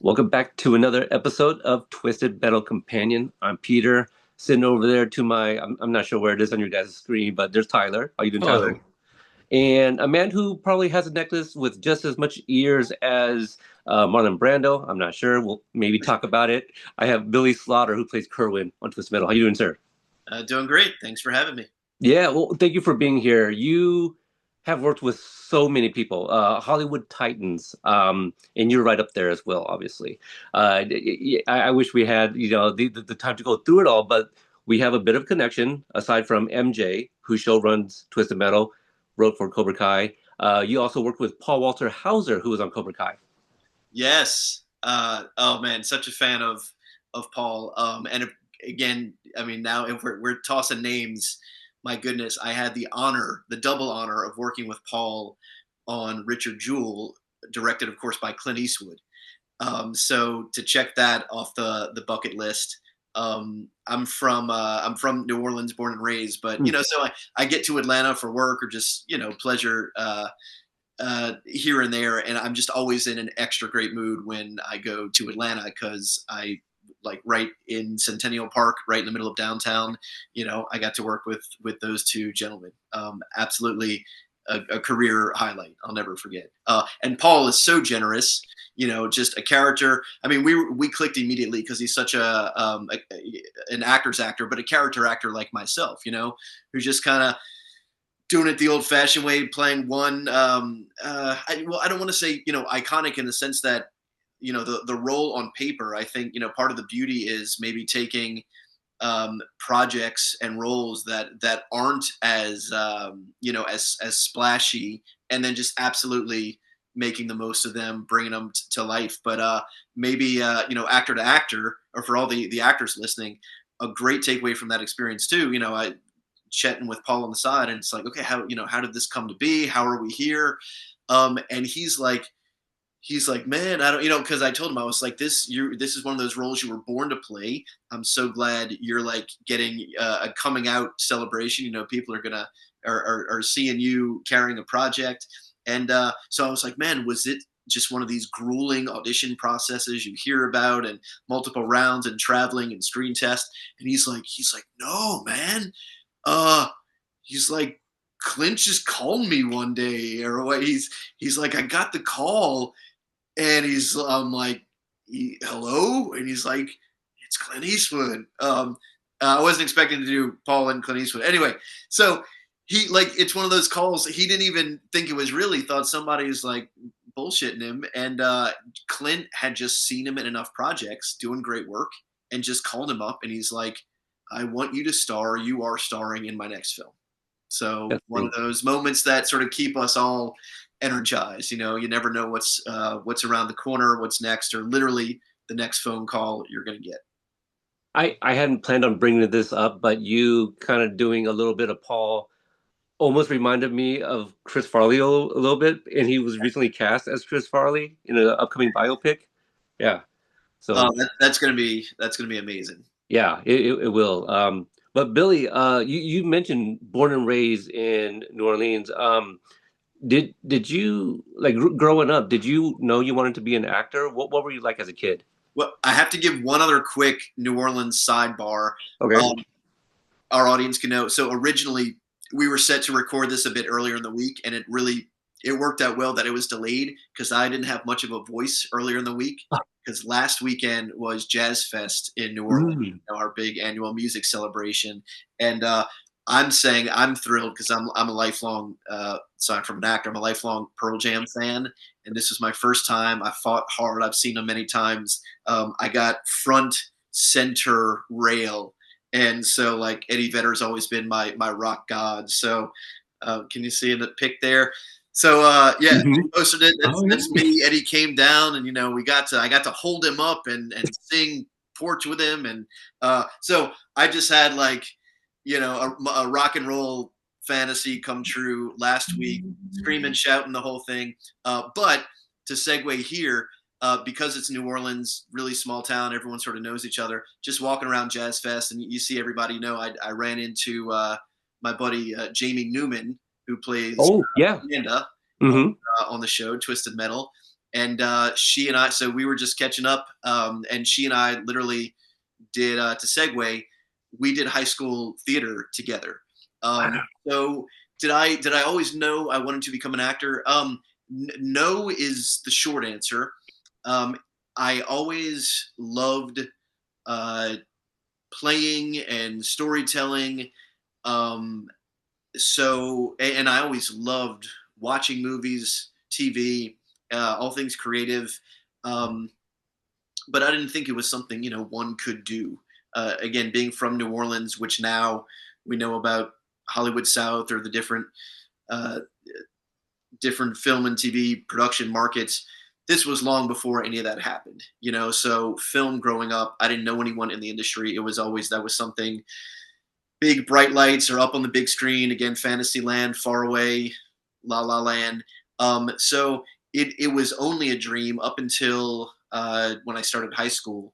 Welcome back to another episode of Twisted Metal Companion. I'm Peter, sitting over there to I'm not sure where it is on your guys' screen, but there's Tyler. How you doing, Hello. Tyler? And a man who probably has a necklace with just as much ears as Marlon Brando. I'm not sure. We'll maybe talk about it. I have Billy Slaughter, who plays Kerwin on Twisted Metal. How you doing, sir? Doing great. Thanks for having me. Yeah, well, thank you for being here. You have worked with so many people, Hollywood Titans, and you're right up there as well, obviously. I wish we had, the time to go through it all, but we have a bit of connection aside from MJ, who show runs Twisted Metal, wrote for Cobra Kai. You also worked with Paul Walter Hauser, who was on Cobra Kai. Yes. Oh man, such a fan of Paul. Again, I mean, now if we're tossing names, my goodness, I had the honor, the double honor of working with Paul on Richard Jewell, directed, of course, by Clint Eastwood. So to check that off the bucket list, I'm from New Orleans, born and raised, but so I get to Atlanta for work or just pleasure here and there, and I'm just always in an extra great mood when I go to Atlanta because I like right in Centennial Park, right in the middle of downtown. I got to work with those two gentlemen. Absolutely a career highlight. I'll never forget. And Paul is so generous. Just a character. I mean, we clicked immediately because he's such an actor's actor, but a character actor like myself. Who's just kind of doing it the old-fashioned way, playing one. I don't want to say iconic in the sense that the role on paper. I think part of the beauty is maybe taking projects and roles that aren't as as splashy, and then just absolutely making the most of them, bringing them to life. But maybe actor to actor, or for all the actors listening, a great takeaway from that experience too. I chatting with Paul on the side, and it's like, okay, how did this come to be? How are we here? And he's like, man, I don't, because I told him, I was like, this is one of those roles you were born to play. I'm so glad you're like getting a coming out celebration. People are gonna are seeing you carrying a project, and so I was like, man, was it just one of these grueling audition processes you hear about, and multiple rounds and traveling and screen test? And he's like, no, man. uh he's like, Clint just called me one day, or what. He's like, I got the call, and I'm like, hello, and he's like, it's Clint Eastwood. I wasn't expecting to do Paul and Clint Eastwood. Anyway, so he, like, it's one of those calls. He didn't even think it was real. He thought somebody was like bullshitting him, and Clint had just seen him in enough projects doing great work, and just called him up, and he's like, I want you to star. You are starring in my next film. So That's one of those moments that sort of keep us all energized. You never know what's around the corner, what's next, or literally the next phone call you're going to get. I hadn't planned on bringing this up, but you kind of doing a little bit of Paul almost reminded me of Chris Farley a little bit, and he was recently cast as Chris Farley in an upcoming biopic. Yeah, so That's gonna be amazing. yeah, it will. But Billy, you mentioned born and raised in New Orleans. Did you like growing up? Did you know you wanted to be an actor? What were you like as a kid? Well, I have to give one other quick New Orleans sidebar. Okay. Um, our audience can know. So originally, we were set to record this a bit earlier in the week, and it worked out well that it was delayed because I didn't have much of a voice earlier in the week. Because last weekend was Jazz Fest in New Orleans, Mm. our big annual music celebration, and I'm saying I'm thrilled because I'm a lifelong, aside from an actor, I'm a lifelong Pearl Jam fan, and this is my first time. I fought hard. I've seen them many times. I got front center rail, and so like Eddie Vedder's always been my rock god. So can you see in the pic there? So yeah, Hmm. posted it. That's, Oh that's yeah. me. Eddie came down, and I got to hold him up and sing porch with him, and so I just had like a rock and roll fantasy come true last week, screaming, shouting the whole thing. But to segue here, because it's New Orleans, really small town, everyone sort of knows each other. Just walking around Jazz Fest, and you see everybody. I ran into my buddy Jamie Newman, who plays Oh yeah. Amanda Hmm. on the show Twisted Metal. and she and I, so we were just catching up, and she and I literally did to segue, we did high school theater together. So did I always know I wanted to become an actor? No is the short answer. Um, I always loved uh, playing and storytelling. Um, and I always loved watching movies, TV, all things creative. Um, but I didn't think it was something one could do. Again, being from New Orleans, which now we know about Hollywood South or the uh, different film and TV production markets. This was long before any of that happened. So film growing up, I didn't know anyone in the industry. It was always that was something big, bright lights or up on the big screen. Again, Fantasyland, far away, La La Land. So it was only a dream up until when I started high school.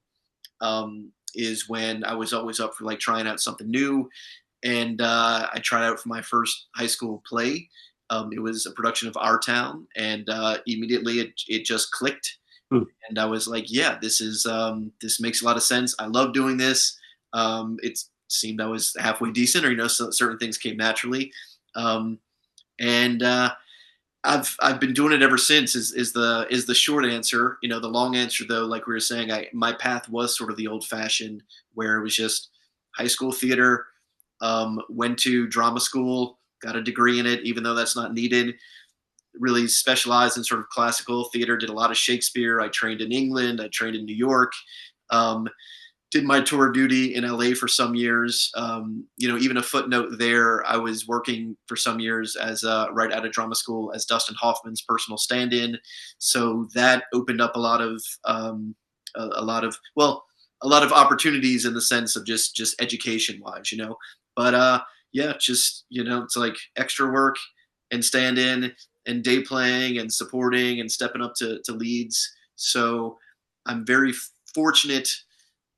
Is when I was always up for like trying out something new, and I tried out for my first high school play. It was a production of Our Town, and immediately it just clicked, Hmm. and I was like, yeah, this makes a lot of sense. I love doing this. It seemed I was halfway decent, or so certain things came naturally, um, and I've been doing it ever since. Is the short answer. The long answer though, like we were saying, my path was sort of the old fashioned, where it was just high school theater. Went to drama school, got a degree in it, even though that's not needed. Really specialized in sort of classical theater. Did a lot of Shakespeare. I trained in England. I trained in New York. Um, did my tour of duty in LA for some years. Even a footnote there, I was working for some years as right out of drama school as Dustin Hoffman's personal stand-in. So that opened up a lot of a lot of opportunities in the sense of just education wise. But yeah, just it's like extra work and stand-in and day playing and supporting and stepping up to leads. So I'm very fortunate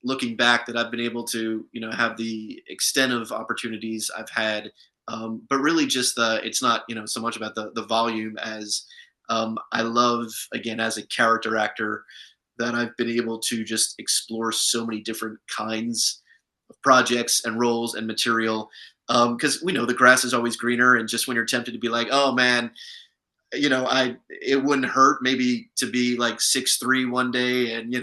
looking back that I've been able to, have the extent of opportunities I've had. But really just it's not, so much about the volume as I love, again, as a character actor, that I've been able to just explore so many different kinds of projects and roles and material. Because we know the grass is always greener, and just when you're tempted to be like, oh man, it wouldn't hurt maybe to be like 6'3" one day, and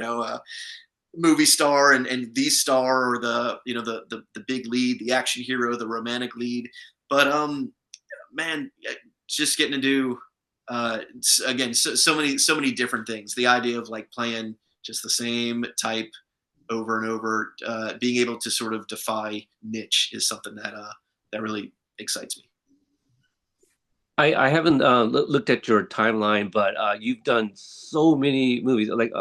movie star and the star, or the big lead, the action hero, the romantic lead. But man, just getting to do again so many different things. The idea of like playing just the same type over and over, being able to sort of defy niche is something that really excites me. I haven't looked at your timeline, but you've done so many movies, like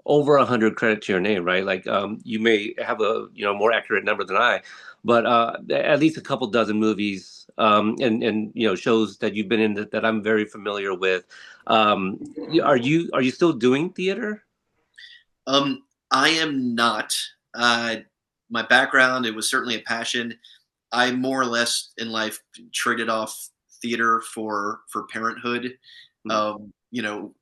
over 100 credits to your name, right? Like you may have a more accurate number than I, but at least a couple dozen movies, and shows that you've been in that I'm very familiar with. Are you still doing theater? Um, I am not. Uh, my background, it was certainly a passion. I more or less in life traded off theater for parenthood. Hmm.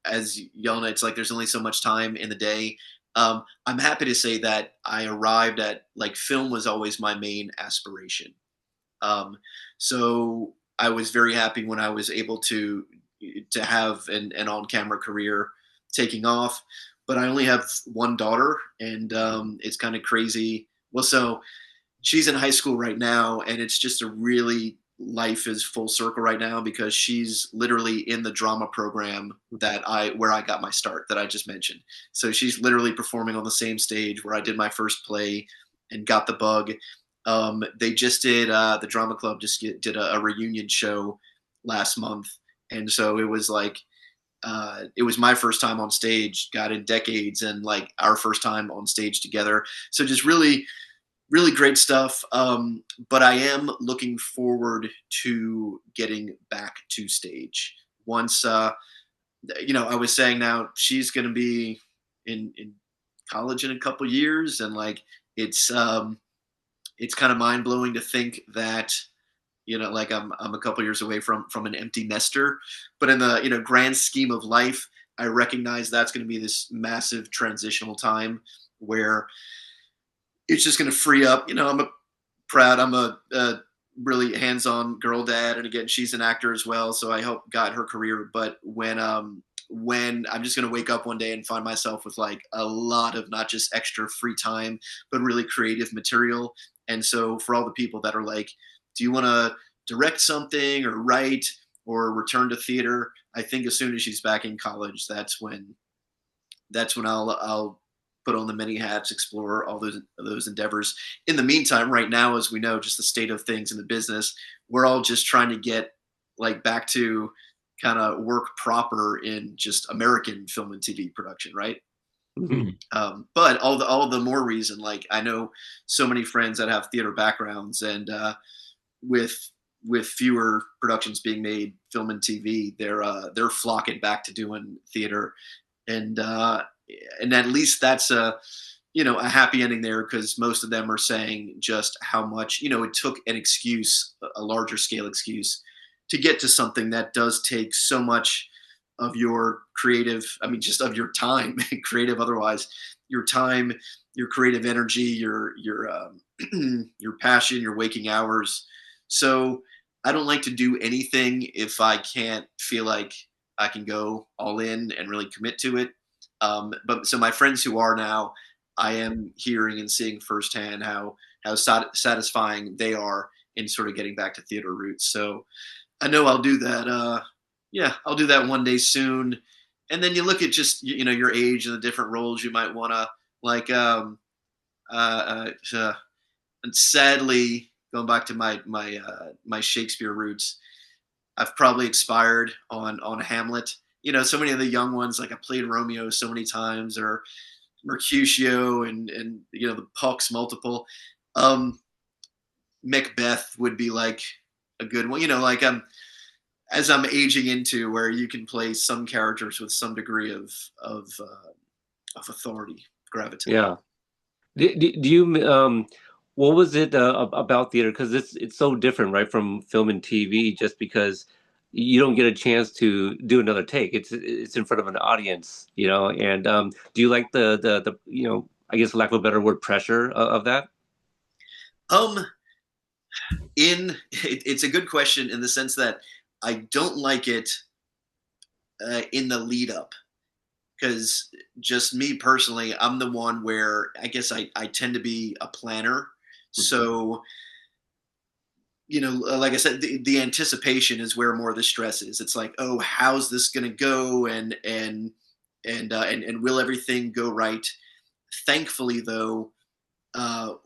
As y'all know, it's like there's only so much time in the day. I'm happy to say that I arrived at like film was always my main aspiration. Um, so I was very happy when I was able to have an on-camera career taking off. But I only have one daughter, and it's kind of crazy. Well, so she's in high school right now, and it's just a really life is full circle right now because she's literally in the drama program where I got my start that I just mentioned. So she's literally performing on the same stage where I did my first play and got the bug. They just did the drama club did a reunion show last month, and so it was like it was my first time on stage, got in decades, and like our first time on stage together. So just really really great stuff. But I am looking forward to getting back to stage once. I was saying now she's going to be in college in a couple years, and like it's um, it's kind of mind blowing to think that like I'm a couple years away from an empty nester, but in the grand scheme of life. I recognize that's going to be this massive transitional time where it's just going to free up. I'm a really hands-on girl dad, and again, she's an actor as well, so I help guide her career. But when I'm just going to wake up one day and find myself with like a lot of not just extra free time, but really creative material. And so for all the people that are like, do you want to direct something or write or return to theater? I think as soon as she's back in college, that's when I'll put on the many hats, explore all those endeavors. In the meantime, right now, as we know, just the state of things in the business, we're all just trying to get like back to kind of work proper in just American film and TV production, right? Mhm. But all the more reason, like I know so many friends that have theater backgrounds, and with with fewer productions being made, film and TV, they're flocking back to doing theater, and at least that's a happy ending there, because most of them are saying just how much it took an excuse, a larger scale excuse, to get to something that does take so much of your creative, I mean, just of your time, creative otherwise, your time, your creative energy, your passion, your waking hours. So I don't like to do anything if I can't feel like I can go all in and really commit to it. But so my friends who are now, I am hearing and seeing firsthand how satisfying they are in sort of getting back to theater roots. So I know I'll do that. Yeah, I'll do that one day soon. And then you look at just your age and the different roles you might want to like. And sadly, going back to my Shakespeare roots, I've probably expired on Hamlet. So many of the young ones, like I played Romeo so many times, or Mercutio, and the Pucks multiple. Um, Macbeth would be like a good one. Like as I'm aging into where you can play some characters with some degree of authority, gravitas. Yeah. Do you what was it about theater? Because it's so different, right, from film and TV. Just because you don't get a chance to do another take. It's in front of an audience, And do you like the I guess, lack of a better word, pressure of that? Um, it's a good question in the sense that I don't like it in the lead up, because just me personally, I'm the one where I guess I tend to be a planner. So, like I said, the anticipation is where more of the stress is. It's like, oh, how's this going to go? And will everything go right? Thankfully, though,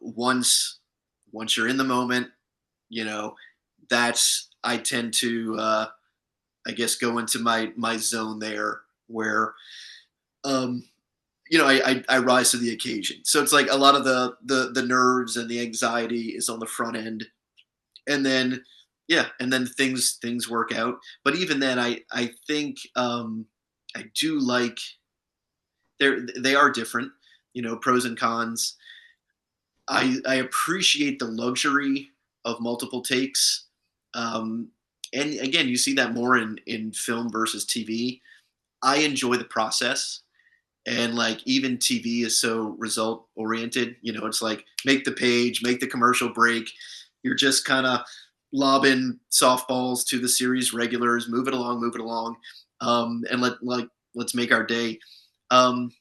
once you're in the moment, you know, that's I tend to I guess go into my zone there where um I rise to the occasion. So it's like a lot of the nerves and the anxiety is on the front end, and then and then things work out. But even then, I think I do like they are different, pros and cons. I appreciate the luxury of multiple takes, um, and again, you see that more in film versus TV. I enjoy the process, and like even TV is so result oriented. It's like make the page, make the commercial break. You're just kind of lobbing softballs to the series regulars, move it along, and let's make our day. Um,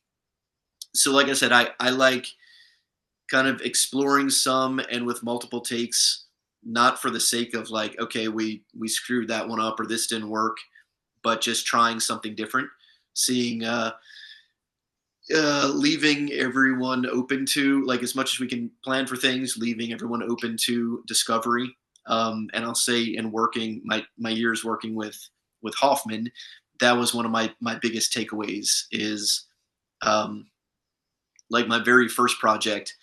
so like I said, I like kind of exploring some and with multiple takes, not for the sake of like, okay, we screwed that one up or this didn't work, but just trying something different, seeing leaving everyone open to, like, as much as we can plan for things, leaving everyone open to discovery. And I'll say, in working my years working with Hoffman, that was one of my biggest takeaways is um, like my very first project.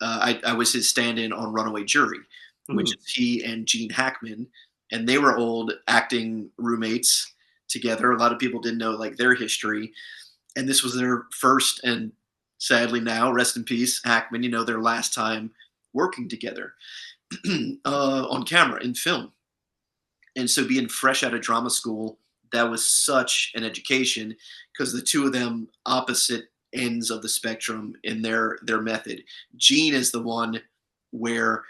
I was his stand-in on Runaway Jury, which Mhm. is he and Gene Hackman, and they were old acting roommates together. A lot of people didn't know like their history, and this was their first, and sadly now, rest in peace, Hackman. Their last time working together on camera in film, and so being fresh out of drama school, that was such an education because the two of them opposite ends of the spectrum in their method. Gene is the one where,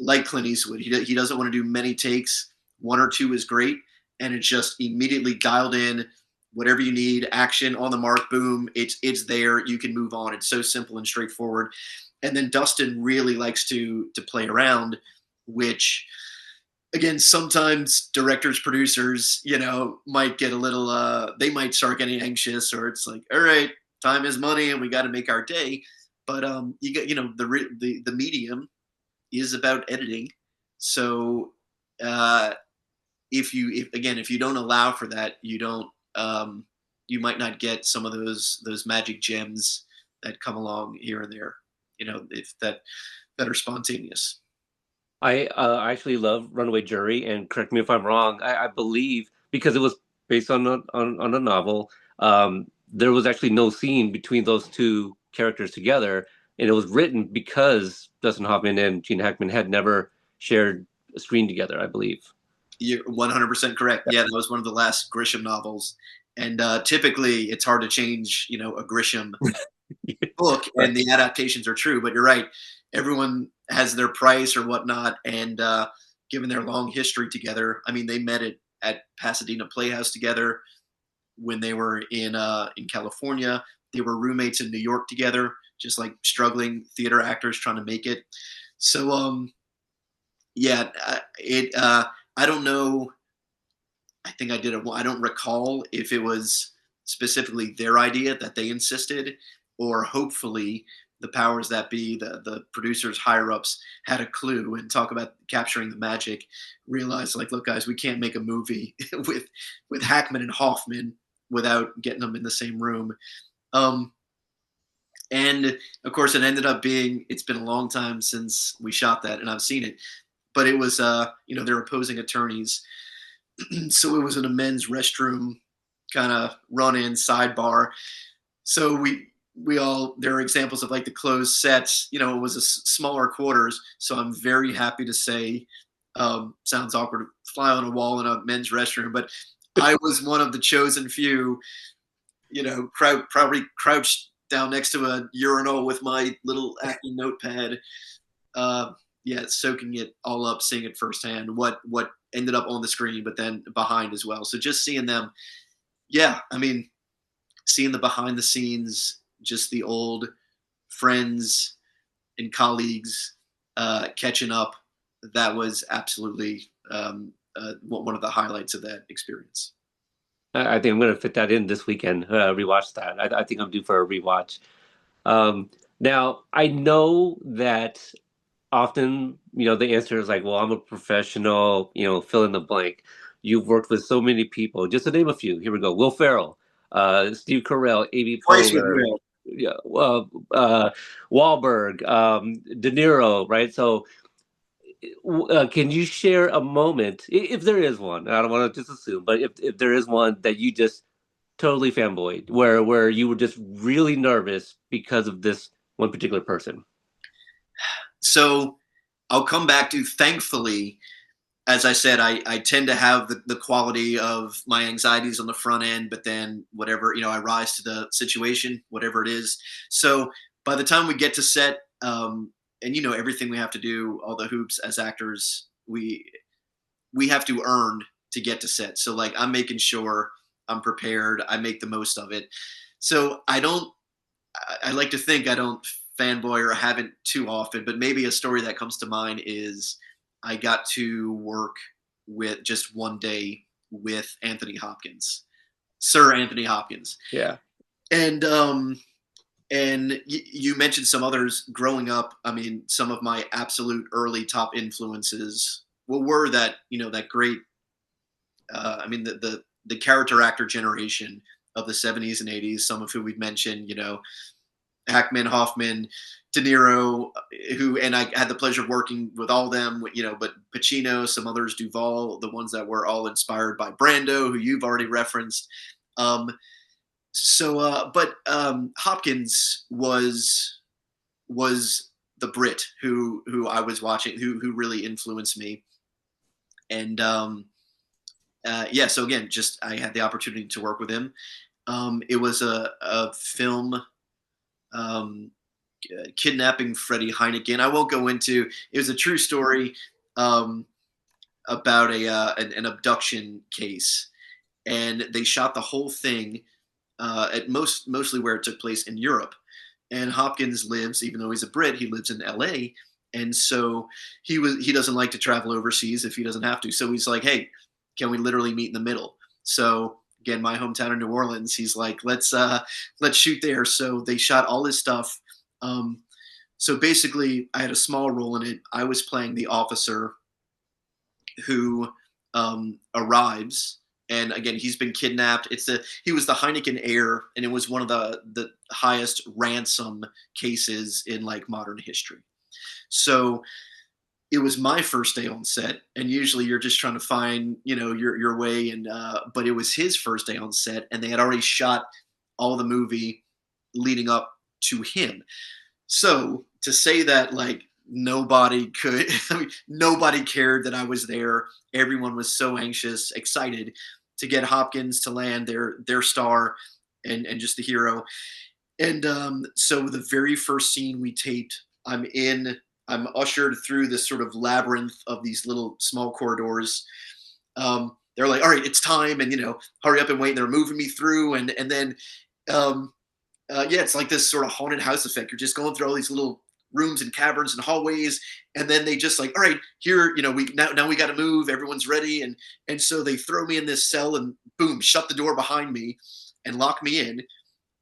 like Clint Eastwood, he doesn't want to do many takes. One or two is great, and it's just immediately dialed in. Whatever you need, action on the mark, boom, it's there. You can move on. It's so simple and straightforward. And then Dustin really likes to play around, which again, sometimes directors, producers, might get a little they might start getting anxious, or it's like, all right, time is money and we got to make our day. But you get, the medium is about editing. So if you don't allow for that, you don't you might not get some of those magic gems that come along here and there, if that are spontaneous. I actually love Runaway Jury, and correct me if I'm wrong. I believe because it was based on a novel, there was actually no scene between those two characters together, and it was written because Dustin Hoffman and Gene Hackman had never shared a screen together, I believe. You're 100% correct. Yeah, that was one of the last Grisham novels, and typically it's hard to change, a Grisham book, Right. and the adaptations are true. But you're right. Everyone has their price or whatnot, and given their long history together, I mean, they met at Pasadena Playhouse together when they were in California. They were roommates in New York together, just like struggling theater actors trying to make it. So, yeah, it. I don't know. I think I did it. I don't recall if it was specifically their idea that they insisted, or hopefully the powers that be, the producers, higher ups, had a clue and talk about capturing the magic. Realized, like, look, guys, we can't make a movie with Hackman and Hoffman without getting them in the same room. Um, and of course, it ended up being. It's been a long time since we shot that, and I've seen it, but it was they're opposing attorneys, so it was in a men's restroom kind of run in sidebar. So we all there are examples of like the closed sets. It was a smaller quarters. So I'm very happy to say, sounds awkward, fly on a wall in a men's restroom, but I was one of the chosen few. Probably crouched down next to a urinal with my little acne notepad. Uh, yeah, soaking it all up, seeing it firsthand. What ended up on the screen, but then behind as well. So just seeing them, yeah, I mean, seeing the behind the scenes, just the old friends and colleagues catching up, that was absolutely one of the highlights of that experience. I think I'm going to fit that in this weekend. Rewatch that. I think I'm due for a rewatch. Now I know that often, the answer is like, well, I'm a professional, fill in the blank. You've worked with so many people. Just to name a few, here we go. Will Ferrell, Steve Carell, Amy Twice with Poehler, Will. yeah, Wahlberg, De Niro, right? So, can you share a moment, if there is one? I don't want to just assume, but if there is one that you just totally fanboyed, where you were just really nervous because of this one particular person. So I'll come back to, thankfully, as I said, I tend to have the quality of my anxieties on the front end, but then whatever, I rise to the situation, whatever it is. So by the time we get to set, and everything we have to do, all the hoops as actors, we have to earn to get to set. So like I'm making sure I'm prepared, I make the most of it. So I like to think I don't fanboy or haven't too often, but maybe a story that comes to mind is I got to work with just one day with Anthony Hopkins, Sir Anthony Hopkins, Yeah. and you mentioned some others growing up. I mean, some of my absolute early top influences were that that great. I mean, the character actor generation of the '70s and '80s. Some of who we've mentioned, Hackman, Hoffman, De Niro, who, and I had the pleasure of working with all of them, but Pacino, some others, Duvall, the ones that were all inspired by Brando, who you've already referenced. But Hopkins was the Brit who I was watching, who really influenced me, and yeah, so again, just I had the opportunity to work with him. It was a film, um, kidnapping Freddie Heineken. I won't go into. It was a true story, um, about an abduction case, and they shot the whole thing, at mostly where it took place in Europe. And Hopkins lives, even though he's a Brit, he lives in L.A. And so he doesn't like to travel overseas if he doesn't have to. So he's like, hey, can we literally meet in the middle? So again, my hometown in New Orleans, he's like, let's shoot there. So they shot all his stuff. Um, so basically, I had a small role in it. I was playing the officer who, arrives, and again, he's been kidnapped. He was the Heineken heir, and it was one of the highest ransom cases in like modern history. So it was my first day on set, and usually you're just trying to find, your way. And but it was his first day on set, and they had already shot all the movie leading up to him. So to say that like nobody could, I mean, nobody cared that I was there. Everyone was so anxious, excited to get Hopkins to land their star, and just the hero. And so the very first scene we taped, I'm in. I'm ushered through this sort of labyrinth of these little small corridors. They're like, "All right, it's time," and hurry up and wait. And they're moving me through, and then um, yeah, it's like this sort of haunted house effect. You're just going through all these little rooms and caverns and hallways, and then they just like, all right, here, we now we got to move. Everyone's ready, and so they throw me in this cell and boom, shut the door behind me, and lock me in.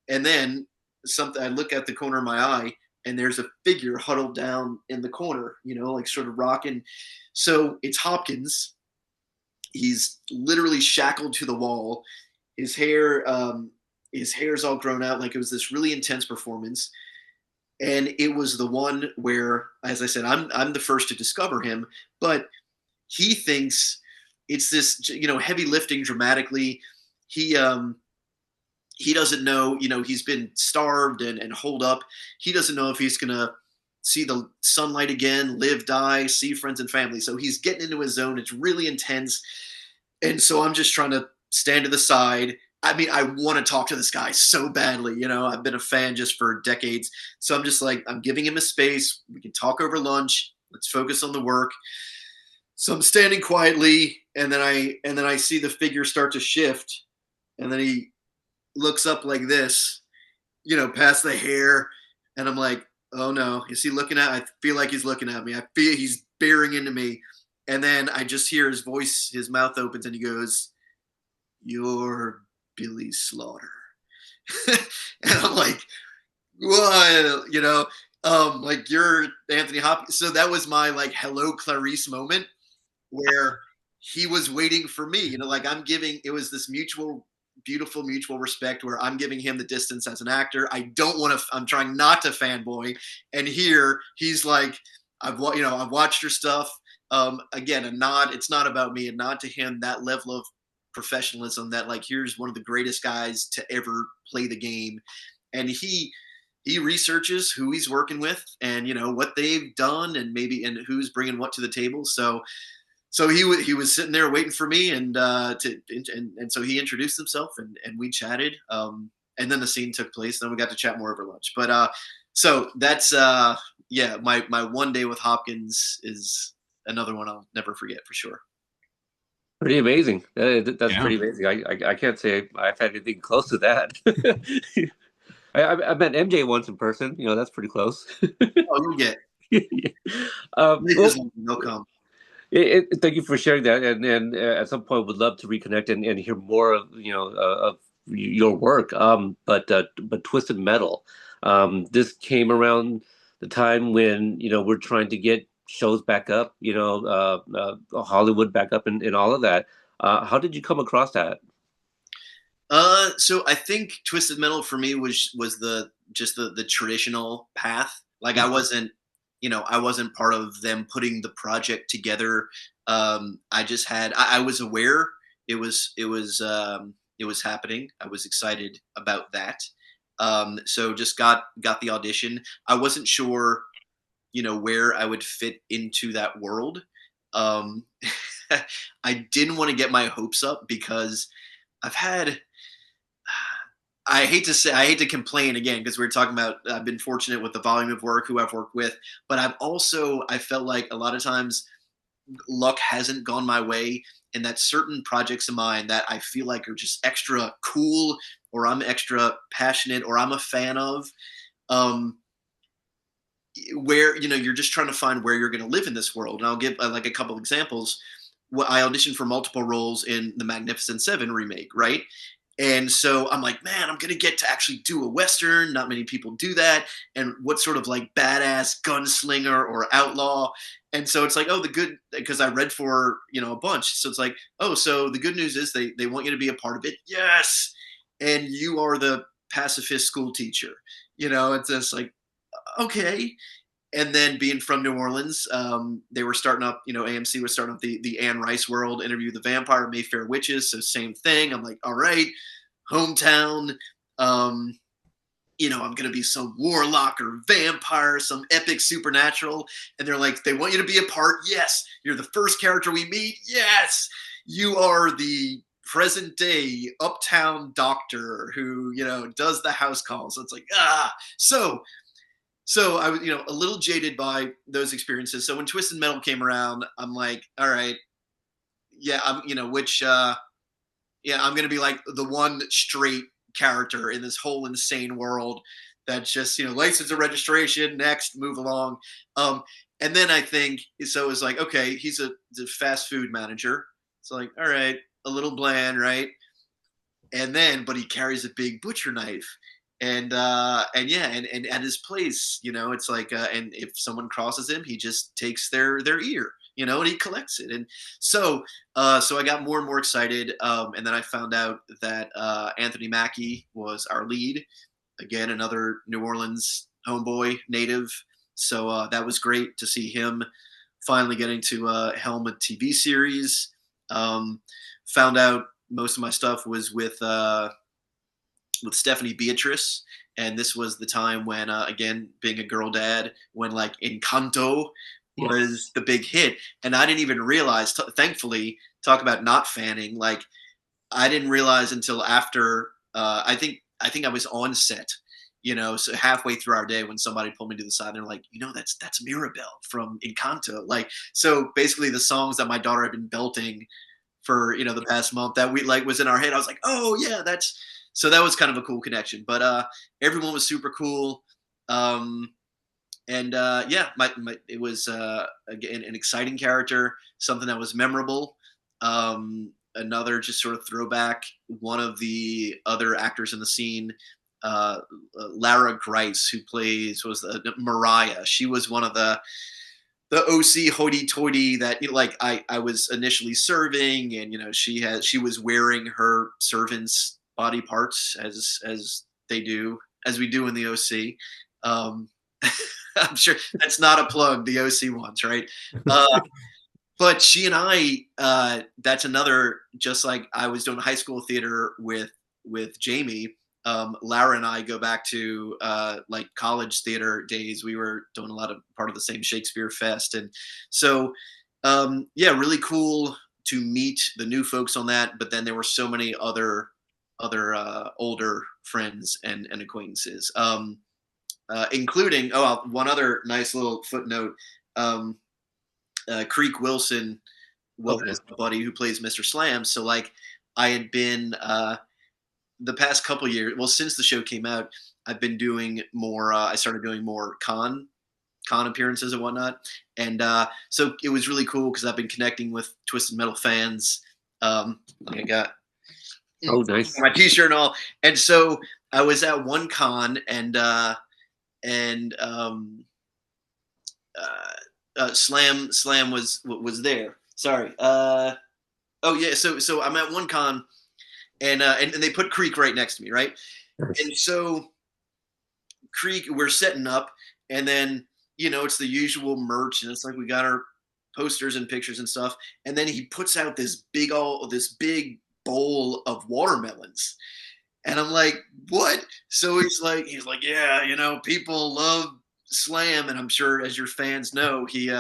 And then something, I look at the corner of my eye, and there's a figure huddled down in the corner, like sort of rocking. So it's Hopkins. He's literally shackled to the wall. His hair, his hair's all grown out. Like, it was this really intense performance, and it was the one where, as I said, I'm the first to discover him, but he thinks it's this, heavy lifting dramatically. He um he doesn't know, he's been starved and holed up. He doesn't know if he's gonna see the sunlight again, live, die, see friends and family. So he's getting into his zone. It's really intense. And so I'm just trying to stand to the side. I mean, I want to talk to this guy so badly. I've been a fan just for decades. So I'm just like, I'm giving him a space. We can talk over lunch. Let's focus on the work. So I'm standing quietly, and then I see the figure start to shift, and then he looks up like this, past the hair, and I'm like, oh no, is he looking at? I feel like he's looking at me. I feel he's bearing into me, and then I just hear his voice. His mouth opens, and he goes, "You're Billy Slaughter," and I'm like, "What?" Like, you're Anthony Hopkins. So that was my like hello Clarice moment, where he was waiting for me. Like, I'm giving. It was this mutual beautiful mutual respect where I'm giving him the distance as an actor. I don't want to. I'm trying not to fanboy, and here he's like, I've watched your stuff. Again, a nod. It's not about me. A nod to him. That level of professionalism. That, like, here's one of the greatest guys to ever play the game, and he researches who he's working with, and what they've done, and maybe and who's bringing what to the table. So he was sitting there waiting for me, and so he introduced himself, and we chatted, and then the scene took place. Then we got to chat more over lunch. But so that's yeah, my one day with Hopkins is another one I'll never forget for sure. Pretty amazing. That's Yeah. pretty amazing. I can't say I've had anything close to that. I met MJ once in person. That's pretty close. Oh, you get Well, they'll come. thank you for sharing that, and at some point would love to reconnect and hear more of of your work. But Twisted Metal, this came around the time when we're trying to get shows back up, Hollywood back up, and all of that. How did you come across that? So I think Twisted Metal for me was the traditional path. Like, I wasn't part of them putting the project together. I just I was aware it was happening. I was excited about that. So just got the audition. I wasn't sure, where I would fit into that world. Um, I didn't want to get my hopes up because I've had I hate to complain again because we are talking about I've been fortunate with the volume of work who I've worked with, but I felt like a lot of times luck hasn't gone my way and that certain projects of mine that I feel like are just extra cool or I'm extra passionate or I'm a fan of, um where you're just trying to find where you're going to live in this world. And I'll give like a couple examples. Well, I auditioned for multiple roles in the Magnificent Seven remake, right? And so I'm like, man, I'm gonna get to actually do a western. Not many people do that. And what sort of like badass gunslinger or outlaw? And so it's like, oh, the good because I read for a bunch. So it's like, oh, so the good news is they want you to be a part of it. Yes, and you are the pacifist school teacher. It's just like okay. And then being from New Orleans, they were starting up. AMC was starting up the Anne Rice World, Interview with the Vampire, Mayfair Witches. So same thing. I'm like, all right, hometown. Um, I'm gonna be some warlock or vampire, some epic supernatural. And they're like, they want you to be a part. Yes, you're the first character we meet. Yes, you are the present day uptown doctor who does the house calls. So it's like so I was, a little jaded by those experiences. So when Twisted Metal came around, I'm like, all right, yeah, yeah, I'm gonna be like the one straight character in this whole insane world that's just, license and registration, next, move along. Um, and then I think so it's like, okay, he's a fast food manager. It's like, all right, a little bland, right? And then but he carries a big butcher knife and yeah and at his place it's like and if someone crosses him he just takes their ear and he collects it and so I got more and more excited and then I found out that Anthony Mackie was our lead, again another New Orleans homeboy native. So that was great to see him finally getting to helm a TV series. Found out most of my stuff was with Stephanie Beatrice, and this was the time when, again, being a girl dad, when like Encanto Yes. was the big hit, and I didn't even realize. Thankfully, talk about not fanning. Like I didn't realize until after. I think I was on set. So halfway through our day when somebody pulled me to the side, and they're like, that's Mirabelle from Encanto. Like, so basically the songs that my daughter had been belting for the past month that we like was in our head. I was like, oh yeah, that's so that was kind of a cool connection. But everyone was super cool. Um, and yeah, it was again an exciting character, something that was memorable. Another just sort of throwback. One of the other actors in the scene, Lara Grice, who plays was Mariah. She was one of the OC hoity-toity that like I was initially serving, and she was wearing her servants' body parts as they do as we do in the OC. Um, I'm sure that's not a plug. The OC ones, right? But she and I, that's another. Just like I was doing high school theater with Jamie. Lara and I go back to like college theater days. We were doing a lot of part of the same Shakespeare Fest, and so yeah, really cool to meet the new folks on that. But then there were so many other older friends and acquaintances, including one other nice little footnote. Um, Creek Wilson Okay. was a buddy who plays Mr. Slam. So like I had been the past couple years, well, since the show came out, I've been doing more. I started doing more con appearances and whatnot, and so it was really cool because I've been connecting with Twisted Metal fans. Like I got Oh, nice. my T-shirt and all, and so I was at one con and Slam was there. Sorry. Oh yeah. So I'm at one con and they put Creek right next to me, right? Nice. And so Creek, we're setting up, and then it's the usual merch, and it's like we got our posters and pictures and stuff, and then he puts out this big bowl of watermelons, and I'm like, what? So he's like, yeah, people love Slam, and I'm sure as your fans know, he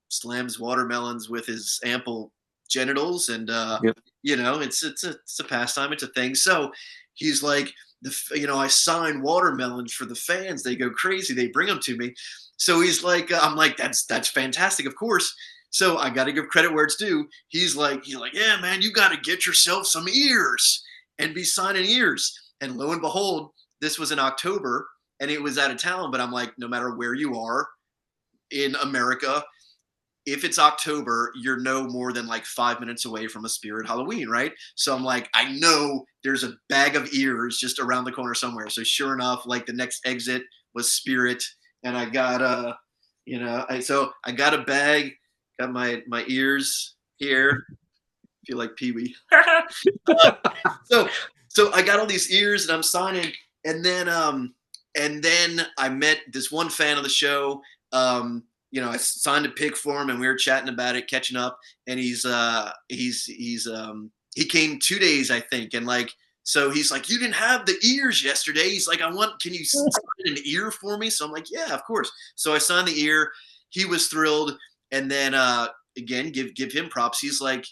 slams watermelons with his ample genitals, and Yep. it's a pastime, it's a thing. So he's like, I sign watermelons for the fans. They go crazy. They bring them to me. So he's like, I'm like, that's fantastic, of course. So I got to give credit where it's due. He's like, yeah, man, you got to get yourself some ears and be signing ears. And lo and behold, this was in October and it was out of town. But I'm like, no matter where you are in America, if it's October, you're no more than like 5 minutes away from a Spirit Halloween, right? So I'm like, I know there's a bag of ears just around the corner somewhere. So sure enough, like the next exit was Spirit, and I got I got a bag, got my ears here. Feel like Pee Wee. so so I got all these ears and I'm signing, and then I met this one fan of the show. I signed a pic for him and we were chatting about it, catching up, and he came 2 days, I think, and like so he's like, you didn't have the ears yesterday. He's like, can you sign an ear for me? So I'm like, yeah, of course. So I signed the ear. He was thrilled, and then again, give him props. He's like,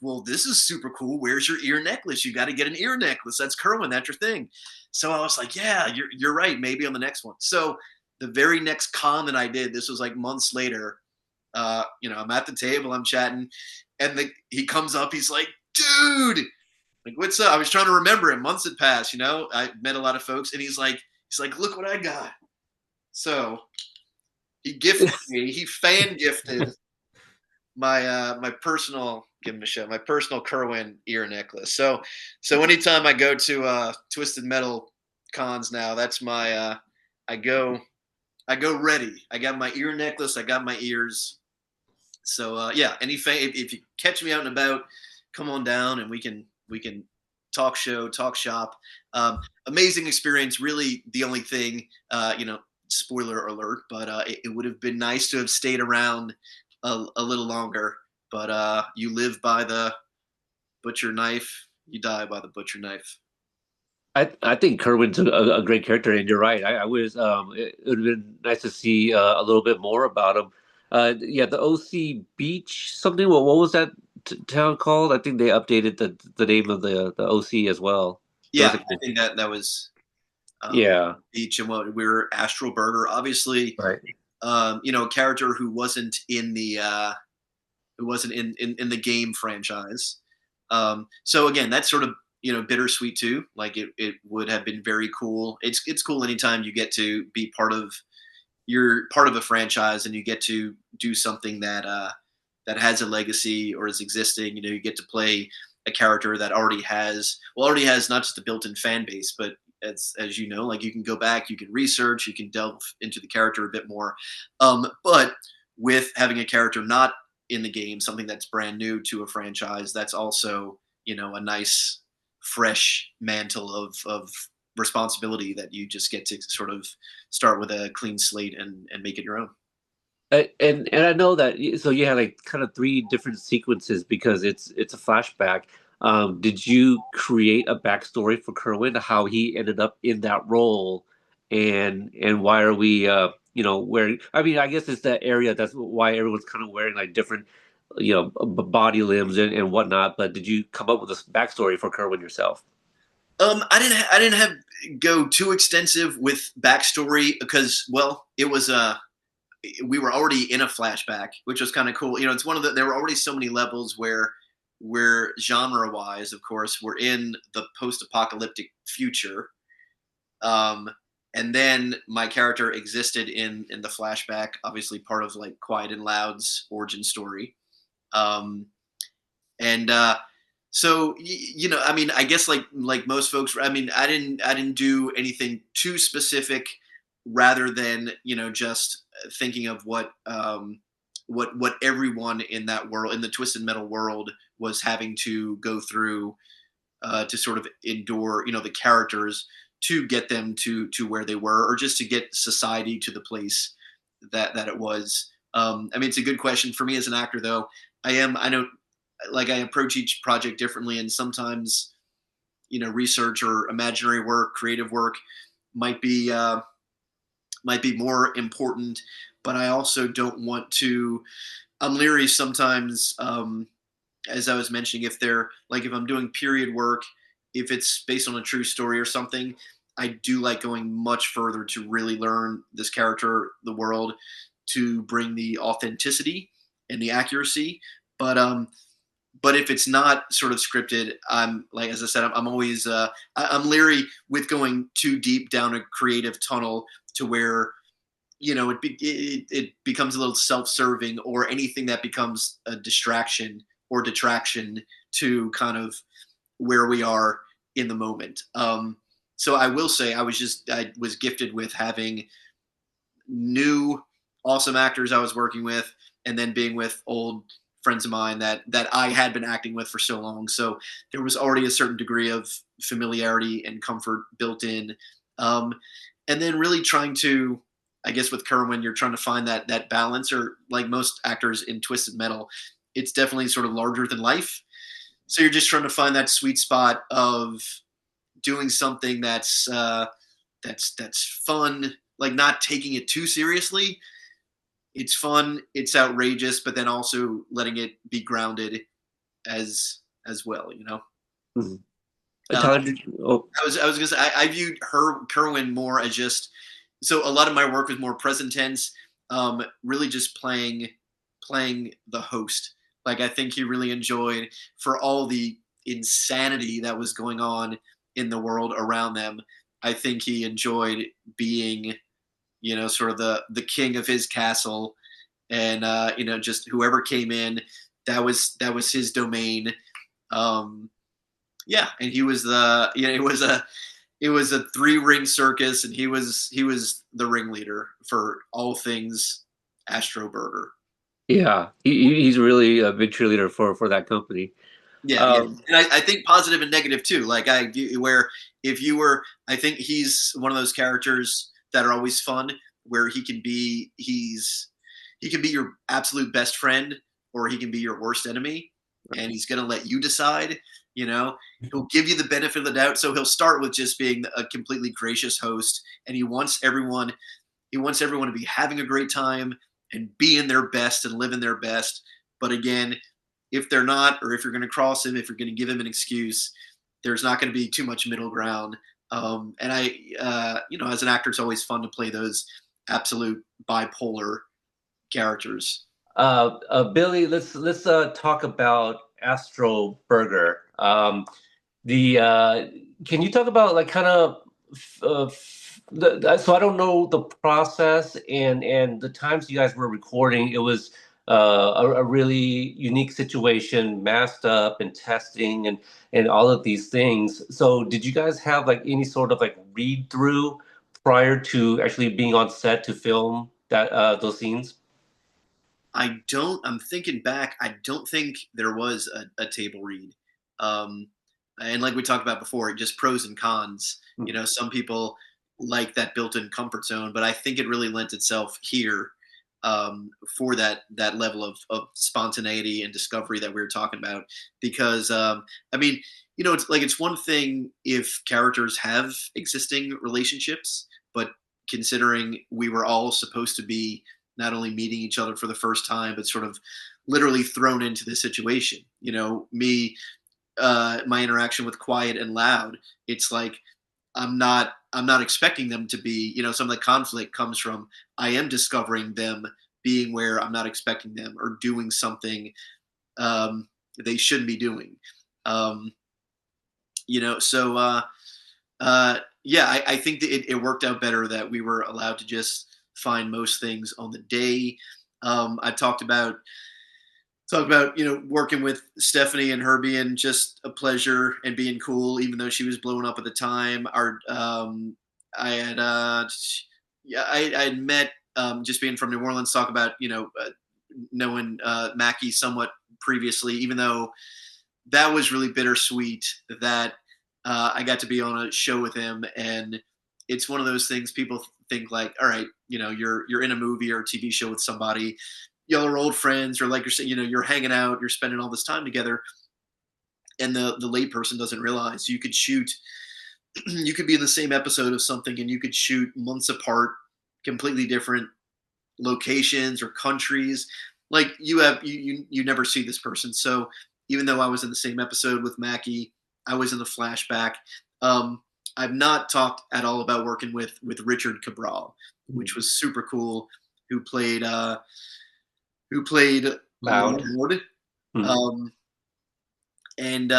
well, this is super cool. Where's your ear necklace? You got to get an ear necklace. That's Kerwin. That's your thing. So I was like, yeah, you're right. Maybe on the next one. So the very next con that I did, this was like months later. I'm at the table, I'm chatting, and he comes up. He's like, dude, like, what's up? I was trying to remember him. Months had passed. I met a lot of folks, and he's like, look what I got. So he gifted me. He fan gifted my personal, give him a show, my personal Kerwin ear necklace. So anytime I go to Twisted Metal cons now, that's my I go I go ready. I got my ear necklace. I got my ears. So yeah, if you catch me out and about, come on down and we can talk shop. Amazing experience. Really, the only thing, spoiler alert, but it would have been nice to have stayed around a little longer. But you live by the butcher knife, you die by the butcher knife. I think Kerwin's a great character, and you're right. I was it would have been nice to see a little bit more about him. Yeah, the OC Beach something. What was that town called? I think they updated the name of the OC as well. There Yeah, was a I think that was yeah, Beach, and what we were Astral Burger, obviously. right. A character who wasn't in the game franchise. So again, that's sort of bittersweet too. Like it would have been very cool. It's cool anytime you get to be you're part of a franchise and you get to do something that has a legacy or is existing. You get to play a character that already has not just a built-in fan base, but as you know, like you can go back, you can research, you can delve into the character a bit more. But with having a character not in the game, something that's brand new to a franchise, that's also a nice fresh mantle of responsibility that you just get to sort of start with a clean slate and make it your own. And I know that so you had like kind of three different sequences because it's a flashback. Did you create a backstory for Kerwin, how he ended up in that role, and why are we wearing? I mean, I guess it's that area that's why everyone's kind of wearing like different body limbs and whatnot. But did you come up with a backstory for Kerwin yourself? I didn't have go too extensive with backstory because, well, it was we were already in a flashback, which was kind of cool. It's one of there were already so many levels where genre wise, of course, we're in the post apocalyptic future. Um, and then my character existed in the flashback, obviously part of like Quiet and Loud's origin story. Um, and so I mean, I guess like most folks, I mean, I didn't do anything too specific, rather than just thinking of what everyone in that world, in the Twisted Metal world, was having to go through to sort of endure the characters to get them to where they were, or just to get society to the place that it was. I mean, it's a good question for me as an actor, though. I know, like, I approach each project differently, and sometimes research or imaginary work, creative work might be might be more important, but I also don't want to. I'm leery sometimes, as I was mentioning, if they're like if I'm doing period work, if it's based on a true story or something, I do like going much further to really learn this character, the world, to bring the authenticity and the accuracy. But but if it's not sort of scripted, I'm like as I said, I'm always I'm leery with going too deep down a creative tunnel to where it becomes a little self-serving, or anything that becomes a distraction or detraction to kind of where we are in the moment. So I will say I was gifted with having new awesome actors I was working with, and then being with old friends of mine that I had been acting with for so long. So there was already a certain degree of familiarity and comfort built in. Um, and then really trying to, I guess with Kerwin, you're trying to find that balance, or like most actors in Twisted Metal, it's definitely sort of larger than life. So you're just trying to find that sweet spot of doing something that's fun, like not taking it too seriously. It's fun, it's outrageous, but then also letting it be grounded as well. Mhm. Uh, Tyler, oh, I was gonna say I viewed her Kerwin more as just, so a lot of my work was more present tense, really just playing the host. Like I think he really enjoyed, for all the insanity that was going on in the world around them. I think he enjoyed being, sort of the king of his castle, and just whoever came in, that was his domain. Um, yeah, and he was it was a three-ring circus, and he was the ringleader for all things Astro Burger. yeah, he's really a big cheerleader for that company. Yeah, yeah, Um, and I think positive and negative too. Like where if you were, I think he's one of those characters that are always fun, where he can be your absolute best friend, or he can be your worst enemy, and he's going to let you decide. You know, he'll give you the benefit of the doubt. So he'll start with just being a completely gracious host, and he wants everyone to be having a great time and being their best and living their best. But again, if they're not, or if you're going to cross him, if you're going to give him an excuse, there's not going to be too much middle ground. And as an actor, it's always fun to play those absolute bipolar characters. Billy, let's talk about Astro Burger. The Can you talk about like kind of so I don't know the process and the times you guys were recording. It was a really unique situation, masked up and testing and all of these things. So did you guys have like any sort of like read through prior to actually being on set to film that those scenes? I'm thinking back, I don't think there was a table read. Um, and like we talked about before, just pros and cons. Some people like that built-in comfort zone, but I think it really lent itself here, for that level of spontaneity and discovery that we were talking about. Because I mean, it's one thing if characters have existing relationships, but considering we were all supposed to be not only meeting each other for the first time, but sort of literally thrown into this situation. My interaction with Quiet and Loud, it's like I'm not expecting them to be. Some of the conflict comes from I am discovering them being where I'm not expecting them, or doing something they shouldn't be doing. Um, so yeah, I think that it worked out better that we were allowed to just find most things on the day. I talked about working with Stephanie and her being just a pleasure and being cool, even though she was blowing up at the time. Our I had yeah, I had met, just being from New Orleans, talk about knowing Mackie somewhat previously, even though that was really bittersweet that I got to be on a show with him. And it's one of those things people think like, all right, you're in a movie or a TV show with somebody, y'all are old friends, or like you're saying, you're hanging out, you're spending all this time together, and the lay person doesn't realize you could shoot, you could be in the same episode of something, and you could shoot months apart, completely different locations or countries. Like you never see this person. So even though I was in the same episode with Mackie, I was in the flashback. Um, I've not talked at all about working with Richard Cabral, which was super cool. Who played Loud. Lord, Hmm. um, and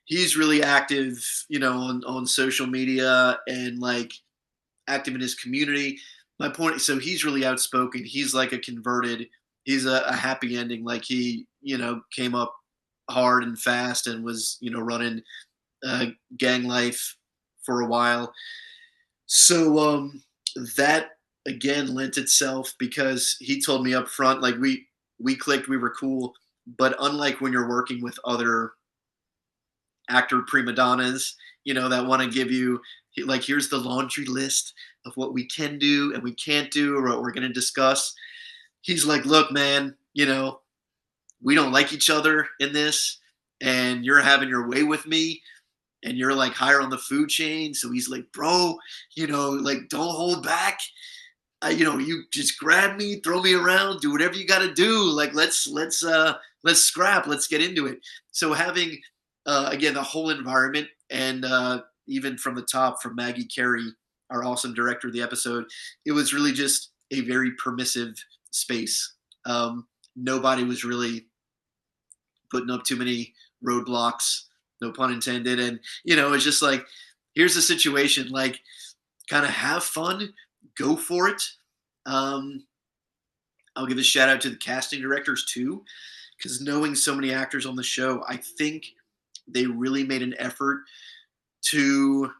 he's really active, on social media and like active in his community. My point, so he's really outspoken. He's like a converted. He's a happy ending. Like he, came up hard and fast and was, running gang life for a while. So that again lent itself because he told me up front, like we clicked, we were cool. But unlike when you're working with other actor prima donnas, that want to give you like here's the laundry list of what we can do and we can't do or what we're going to discuss. He's like, look, man, we don't like each other in this, and you're having your way with me, and you're like higher on the food chain. So he's like, bro, like don't hold back. You just grab me, throw me around, do whatever you got to do. Like let's scrap, let's get into it. So having again the whole environment and even from the top from Maggie Carey, our awesome director of the episode, it was really just a very permissive space. Nobody was really putting up too many roadblocks, no pun intended. And it's just like here's the situation, like kind of have fun, go for it. Um, I'll give a shout out to the casting directors too, because knowing so many actors on the show, I think they really made an effort to,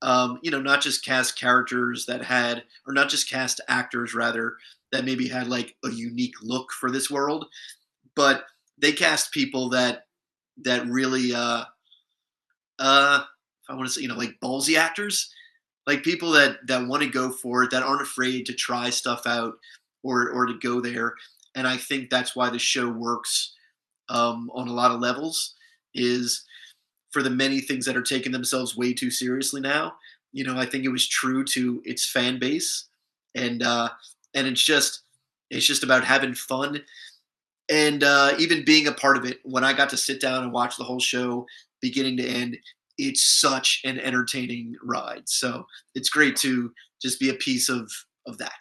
not just cast characters that had, or not just cast actors rather, that maybe had like a unique look for this world, but they cast people that really, if I want to say, like ballsy actors, like people that want to go for it, that aren't afraid to try stuff out or to go there. And I think that's why the show works on a lot of levels. Is for the many things that are taking themselves way too seriously now. I think it was true to its fan base, and it's just about having fun and even being a part of it. When I got to sit down and watch the whole show, beginning to end, it's such an entertaining ride. So it's great to just be a piece of that.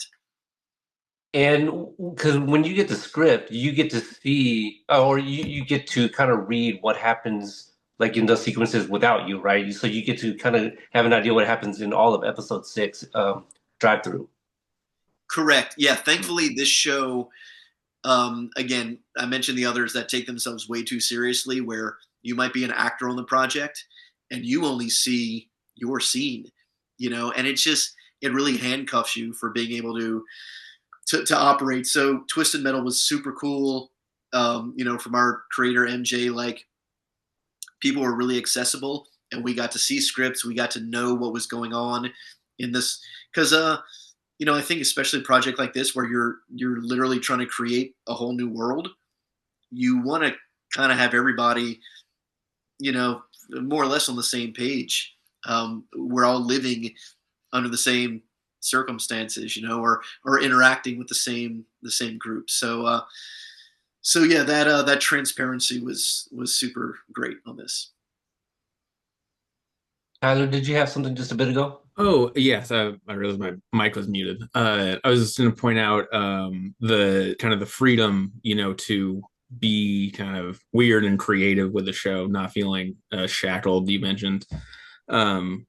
And because when you get the script, you get to see, or you get to kind of read what happens, like in those sequences without you, right? So you get to kind of have an idea what happens in all of episode six, drive through. Correct. Yeah. Thankfully, this show, again, I mentioned the others that take themselves way too seriously, where you might be an actor on the project and you only see your scene, and it really handcuffs you for being able to operate. So Twisted Metal was super cool. From our creator MJ, like people were really accessible, and we got to see scripts. We got to know what was going on in this because I think especially a project like this where you're literally trying to create a whole new world. You want to kind of have everybody, more or less on the same page. We're all living under the same circumstances, or interacting with the same group. So yeah, that transparency was super great on this. Tyler, did you have something just a bit ago? Oh, yes, I realized my mic was muted. I was just going to point out the kind of the freedom, to be kind of weird and creative with the show, not feeling shackled. You mentioned. Um,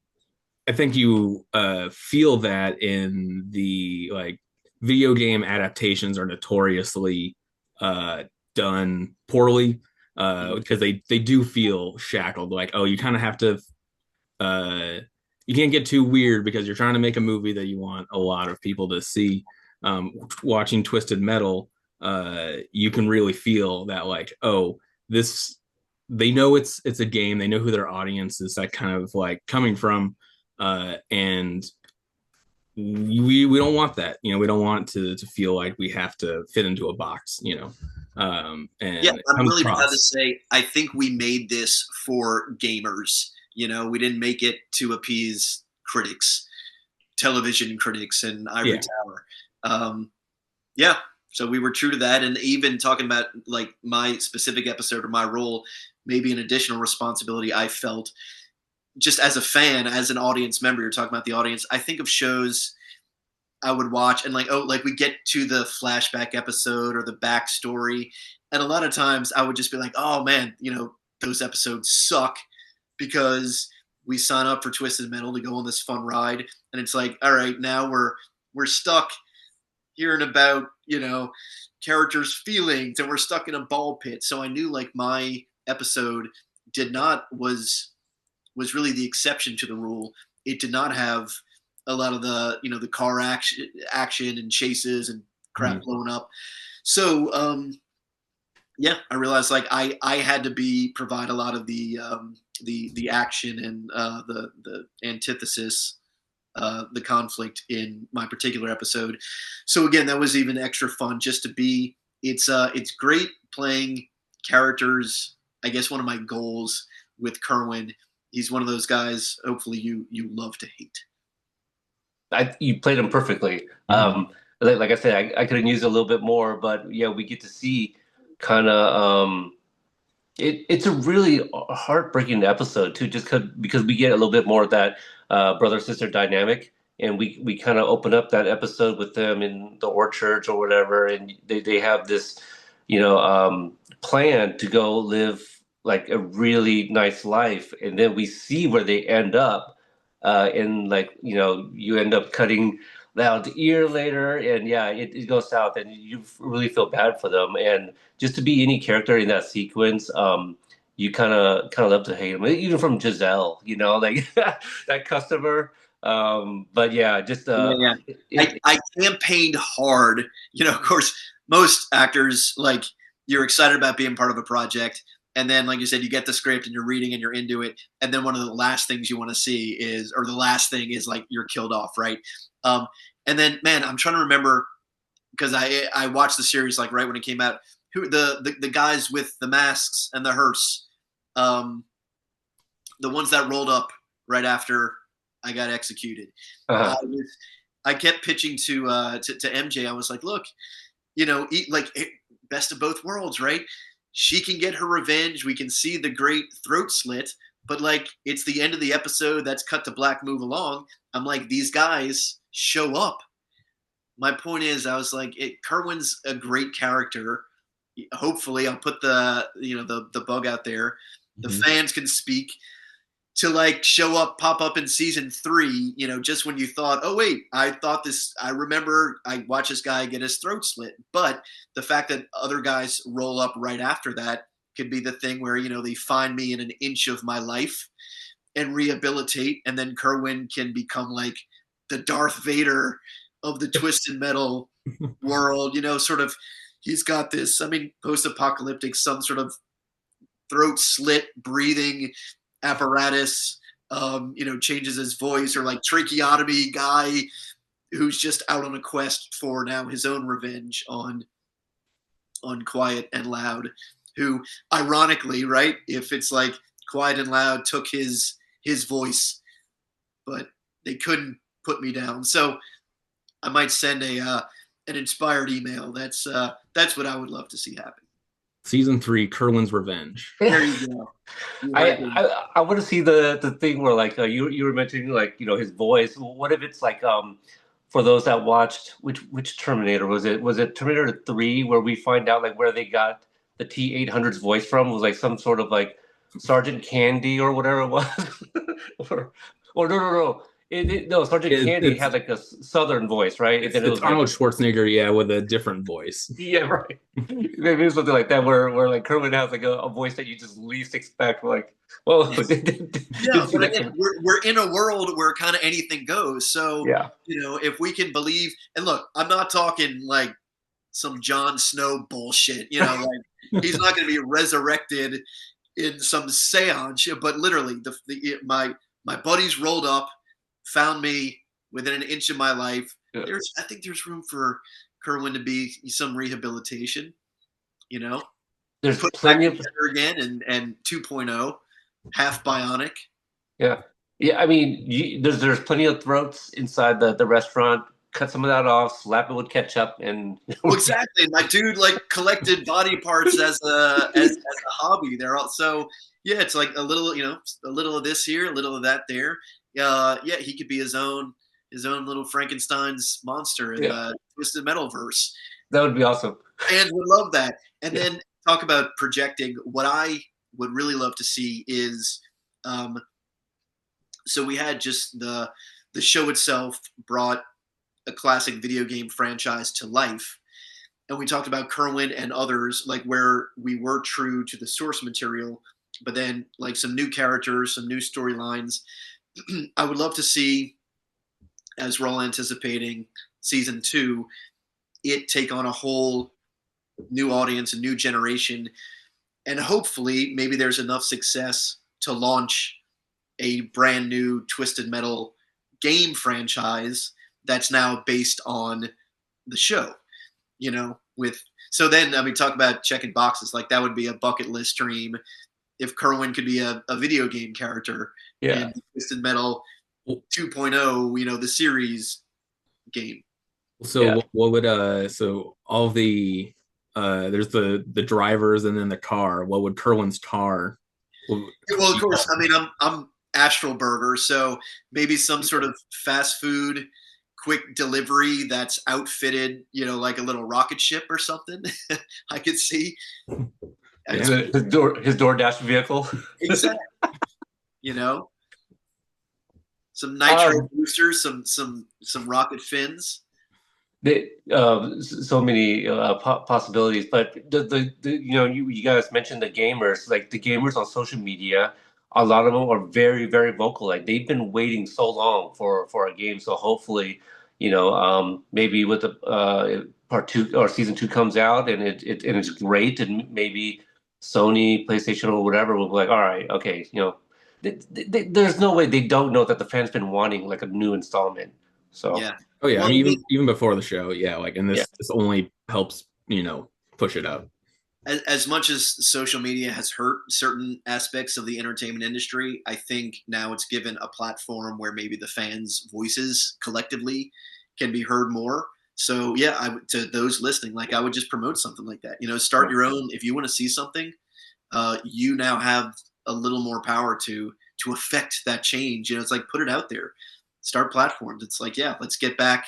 I think you feel that in the like video game adaptations are notoriously done poorly because they do feel shackled. Like, oh, you kind of have to uh, you can't get too weird because you're trying to make a movie that you want a lot of people to see. Watching Twisted Metal, you can really feel that like, oh, this they know it's a game. They know who their audience is that kind of like coming from, and we don't want that. We don't want to feel like we have to fit into a box. Yeah, And it I'm comes really proud to across. say I think we made this for gamers. We didn't make it to appease critics. television critics and Ivory Yeah. Tower. Yeah, so we were true to that, and even talking about like my specific episode or my role, maybe an additional responsibility I felt just as a fan, as an audience member. You're talking about the audience. I think of shows I would watch, and like, oh, like we get to the flashback episode or the backstory, and a lot of times I would just be like, oh man, those episodes suck because we sign up for Twisted Metal to go on this fun ride, and it's like, all right, now we're stuck hearing about characters' feelings, and we're stuck in a ball pit. So I knew like my episode did not was really the exception to the rule. It did not have a lot of the car action and chases and crap blowing up. So yeah, I realized like I had to provide a lot of the action and the antithesis, the conflict in my particular episode. So again, that was even extra fun just to be. It's great playing characters. I guess one of my goals with Kerwin, he's one of those guys. Hopefully, you love to hate. You played him perfectly. Like I said, I could have used a little bit more, but yeah, we get to see kind of it's a really heartbreaking episode too, just because we get a little bit more of that brother sister dynamic, and we kind of open up that episode with them in the orchards or whatever, and they have this plan to go live like a really nice life, and then we see where they end up, and like you end up cutting out the ear later, and yeah, it goes south, and you really feel bad for them, and just to be any character in that sequence, you kind of love to hate them, even from Giselle, like that customer. But yeah, just Yeah. I campaigned hard. Of course, most actors, like, you're excited about being part of a project, and then, like you said, you get the script and you're reading and you're into it, and then one of the last things you want to see is, or the last thing is, like, you're killed off, right? And then, man, I'm trying to remember, because I watched the series like right when it came out. Who the guys with the masks and the hearse, the ones that rolled up right after I got executed. uh, I kept pitching to MJ. I was like, look, like best of both worlds, right? She can get her revenge. We can see the great throat slit, but like it's the end of the episode. That's cut to black. Move along. I'm like, these guys show up. My point is, I was like, Kerwin's a great character. Hopefully, I'll put the bug out there. The fans can speak to like show up, pop up in season 3. Just when you thought, oh wait, I remember I watched this guy get his throat slit. But the fact that other guys roll up right after that could be the thing where they find me in an inch of my life and rehabilitate, and then Kerwin can become like the Darth Vader of the Twisted Metal world. Sort of, he's got this, post-apocalyptic, some sort of throat slit breathing apparatus, changes his voice, or like tracheotomy guy who's just out on a quest for now his own revenge on Quiet and Loud, who ironically, right, if it's like Quiet and Loud took his voice, but they couldn't put me down. So I might send an inspired email. That's what I would love to see happen. Season 3, Kerwin's Revenge. There you go. I want to see the thing where like you were mentioning like his voice. What if it's like for those that watched which Terminator was it? Was it Terminator 3 where we find out like where they got the T-800's voice from? It was like some sort of like Sergeant Candy or whatever it was, or no. No, Sergeant Candy had like a southern voice, right? It's Arnold Schwarzenegger, yeah, with a different voice. Yeah, right. Maybe something like that, where like Kerwin has like a voice that you just least expect. Like, well, yeah, but again, we're in a world where kind of anything goes. So yeah, if we can believe, and look, I'm not talking like some Jon Snow bullshit. Like he's not going to be resurrected in some seance, but literally, my buddies rolled up, found me within an inch of my life. Yeah. I think there's room for Kerwin to be some rehabilitation. There's put plenty back together again, and 2.0, half bionic. Yeah, Yeah, I mean, there's plenty of throats inside the restaurant. Cut some of that off, slap it with ketchup, and Well, exactly. My dude like collected body parts as a hobby. They're also yeah, it's like a little, a little of this here, a little of that there. Yeah, he could be his own little Frankenstein's monster in yeah, the Twisted Metal verse. that would be awesome. Fans would love that. And Yeah. then talk about projecting. What I would really love to see is, um, so we had just the show itself brought a classic video game franchise to life, and we talked about Kerwin and others, like where we were true to the source material, but then like some new characters, some new storylines. I would love to see, as we're all anticipating season two, it take on a whole new audience, a new generation, and hopefully maybe there's enough success to launch a brand new Twisted Metal game franchise that's now based on the show. With so then I mean talk about checking boxes, like that would be a bucket list dream if Kerwin could be a video game character Yeah. in Twisted Metal 2.0, the series game. So Yeah. what would so all the there's the drivers and then the car. What would Kerwin's car Well, of be course, I called? mean I'm Astral Burger, so maybe some sort of fast food quick delivery that's outfitted, like a little rocket ship or something. I could see. Yeah. It's His DoorDash vehicle. exactly, you know, some nitro Um, boosters, some rocket fins. so many possibilities, but you guys mentioned the gamers, like the gamers on social media. A lot of them are very very vocal. Like they've been waiting so long for a game. So hopefully, maybe with the part two or season two comes out and it's great, and maybe Sony, PlayStation, or whatever will be like, all right, okay, there's no way they don't know that the fans been wanting like a new installment. So. Yeah. Oh yeah, I Well, mean even before the show, yeah, like and Yeah. this only helps, push it up. as much as social media has hurt certain aspects of the entertainment industry, I think now it's given a platform where maybe the fans' voices collectively can be heard more. So yeah, to those listening, like I would just promote something like that. Start your own. If you want to see something, you now have a little more power to affect that change. It's like put it out there, start platforms. It's like yeah, let's get back.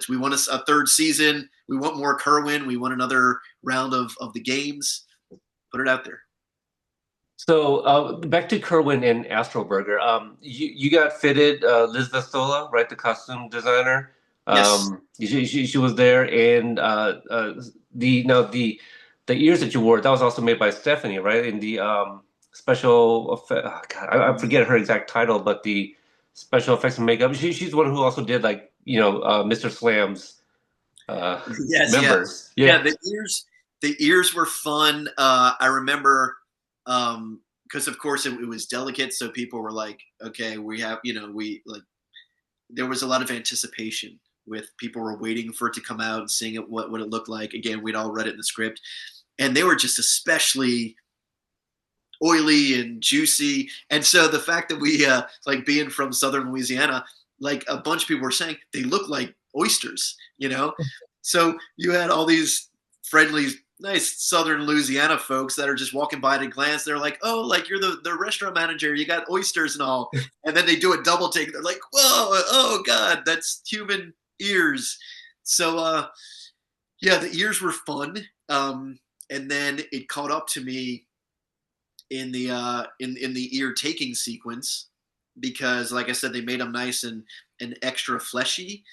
We want a third season. We want more Kerwin. We want another round of the games. Put it out there. So back to Kerwin and Astroburger. You got fitted Liz Vastola, right? The costume designer. Yes. She was there, and the ears that you wore, that was also made by Stephanie, right? In the oh, God, I forget her exact title, but the special effects and makeup. She's the one who also did like Mr. Slam's uh, Yes. Yeah. members. Yeah. Yeah. The ears were fun. I remember because of course it was delicate, so people were like, okay, we have we like there was a lot of anticipation with people were waiting for it to come out and seeing it what it looked like. Again, we'd all read it in the script, and they were just especially oily and juicy. And so the fact that we like being from southern Louisiana, like a bunch of people were saying they look like oysters. So you had all these friendly nice southern Louisiana folks that are just walking by at a glance. They're like, oh, like you're the restaurant manager, you got oysters and all. And then they do a double take. They're like, whoa, oh god, that's human ears. So yeah, the ears were fun. And then it caught up to me in the ear taking sequence, because like I said, they made them nice and extra fleshy.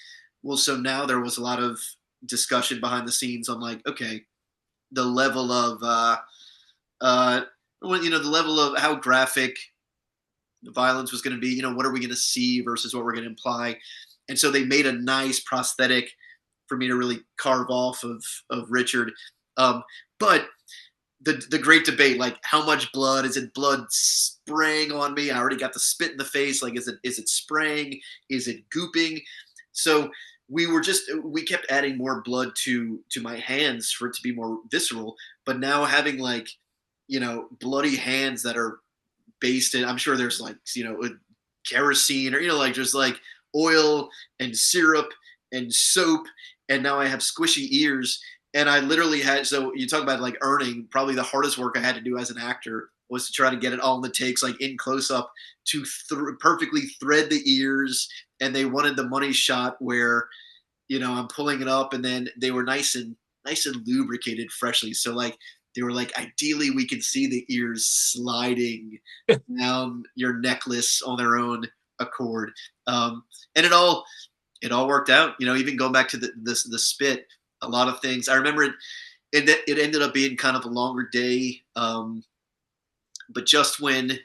Well, so now there was a lot of discussion behind the scenes on like, okay, the level of uh the level of how graphic the violence was going to be. What are we going to see versus what we're going to imply. And so they made a nice prosthetic for me to really carve off of Richard. But the great debate, like how much blood is it? Blood spraying on me? I already got the spit in the face. Like, is it spraying? Is it gooping? So we kept adding more blood to my hands for it to be more visceral. But now having bloody hands that are based in, I'm sure there's like kerosene, or like just like oil and syrup and soap, and now I have squishy ears. And I literally had, so you talk about like earning, probably the hardest work I had to do as an actor was to try to get it all in the takes, like in close up, to perfectly thread the ears. And they wanted the money shot where I'm pulling it up, and then they were nice and lubricated freshly. So like they were like, ideally we can see the ears sliding down your necklace on their own accord. And it all worked out. Even going back to the spit, a lot of things. I remember it ended up being kind of a longer day, but just when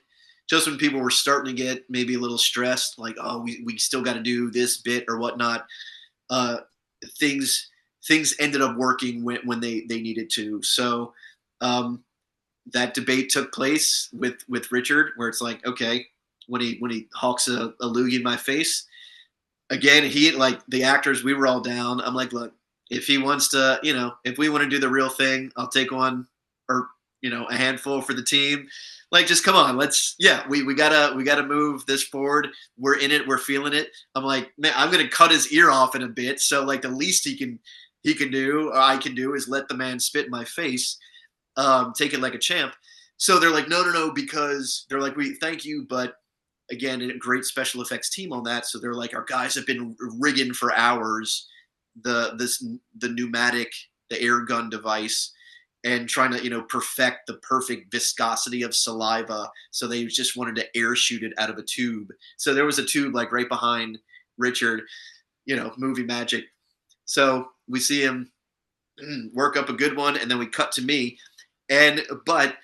people were starting to get maybe a little stressed, like, oh, we still got to do this bit or whatnot, uh, things ended up working when they needed to. So that debate took place with Richard, where it's like, okay, when he hawks a loogie in my face again, he, like, the actors, we were all down. I'm like, look, if he wants to, if we want to do the real thing, I'll take one, or a handful for the team. Like, just come on, we gotta move this forward. We're in it, we're feeling it. I'm like, man, I'm gonna cut his ear off in a bit. So like the least he can do, or I can do, is let the man spit in my face, take it like a champ. So they're like, no, because they're like, we thank you, but again, a great special effects team on that. So they're like, our guys have been rigging for hours the pneumatic, the air gun device, and trying to perfect the perfect viscosity of saliva. So they just wanted to air shoot it out of a tube. So there was a tube like right behind Richard, movie magic. So we see him work up a good one, and then we cut to me, but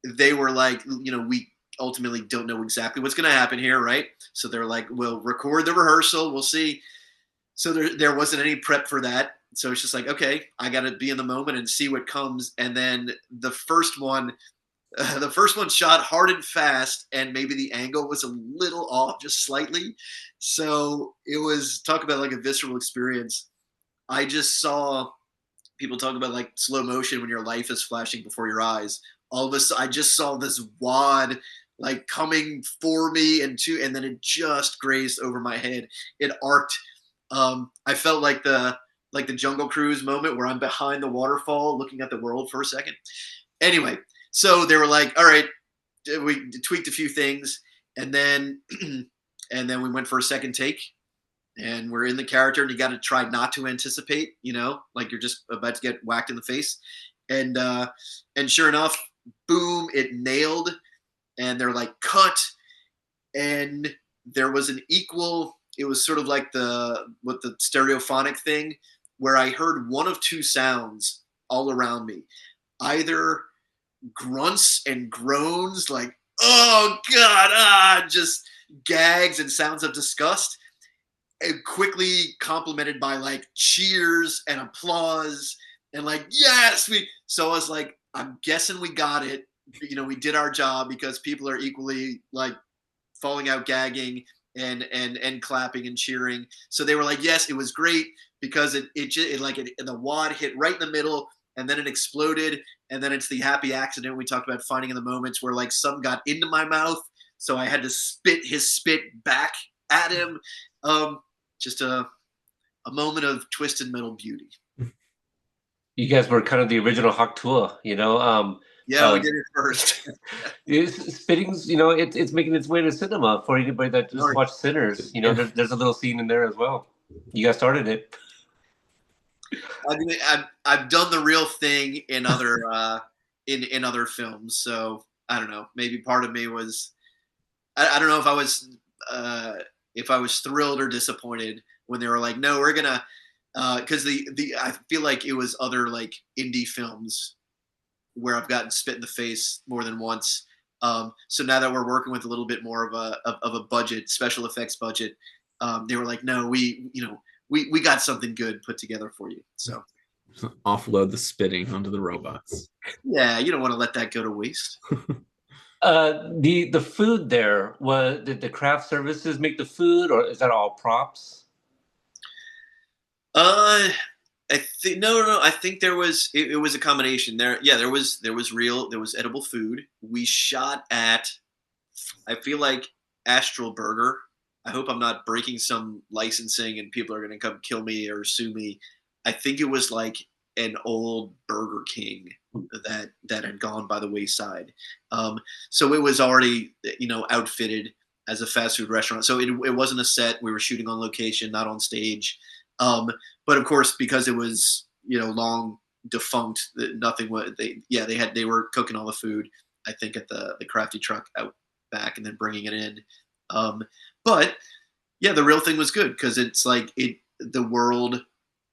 they were like, we ultimately don't know exactly what's going to happen here, right? So they're like, we'll record the rehearsal, we'll see. So there wasn't any prep for that. So it's just like, okay, I got to be in the moment and see what comes. And then the first one shot hard and fast, and maybe the angle was a little off, just slightly. So it was, talk about like a visceral experience. I just saw people talk about like slow motion when your life is flashing before your eyes. All of a sudden, I just saw this wad like coming for me, and then it just grazed over my head. It arced. I felt like the Jungle Cruise moment where I'm behind the waterfall looking at the world for a second. Anyway, so they were like, all right, we tweaked a few things, and then we went for a second take, and we're in the character, and you got to try not to anticipate, like you're just about to get whacked in the face. And sure enough, boom, it nailed. And they're like, cut. And there was it was sort of like the stereophonic thing, where I heard one of two sounds all around me. Either grunts and groans, like, oh God, just gags and sounds of disgust, and quickly complemented by like cheers and applause and like, yes, so I was like, I'm guessing we got it. We did our job, because people are equally like falling out gagging and clapping and cheering. So they were like, yes, it was great, because the wad hit right in the middle, and then it exploded. And then it's the happy accident we talked about, finding in the moments where like some got into my mouth, so I had to spit his spit back at him. Just a moment of twisted metal beauty. You guys were kind of the original Hawk Tuah, Yeah, we did it first. Spitting's, it's making its way to cinema for anybody that just watched Sinners. There's a little scene in there as well. You guys started it. I mean, I've done the real thing in other in other films, so I don't know. Maybe part of me was, I don't know if I was thrilled or disappointed when they were like, no, we're gonna, because I feel like it was other like indie films where I've gotten spit in the face more than once. So now that we're working with a little bit more of a budget, special effects budget, they were like, no, we got something good put together for you. So offload the spitting onto the robots. Yeah, you don't want to let that go to waste. The food there, did the craft services make the food, or is that all props? I think no. I think there was it was a combination there. Yeah, there was edible food. We shot at, I feel like Astral Burger. I hope I'm not breaking some licensing and people are going to come kill me or sue me. I think it was like an old Burger King that had gone by the wayside. Um, so it was already, outfitted as a fast food restaurant. So it wasn't a set. We were shooting on location, not on stage. But of course, because it was long defunct, nothing was they were cooking all the food. I think at the crafty truck out back and then bringing it in. Um, but yeah, the real thing was good because it's like the world,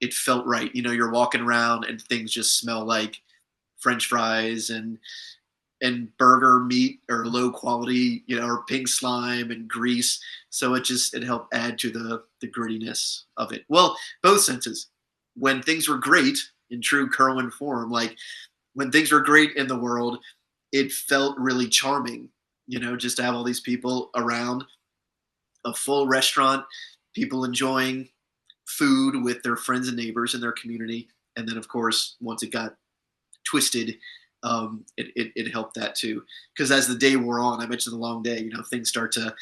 it felt right. You're walking around and things just smell like French fries and burger meat or low quality, or pink slime and grease. So it helped add to the grittiness of it. Well, both senses. When things were great in true Kerwin form, like when things were great in the world, it felt really charming, just to have all these people around a full restaurant, people enjoying food with their friends and neighbors in their community. And then, of course, once it got twisted, it helped that too. Because as the day wore on, I mentioned the long day, things start to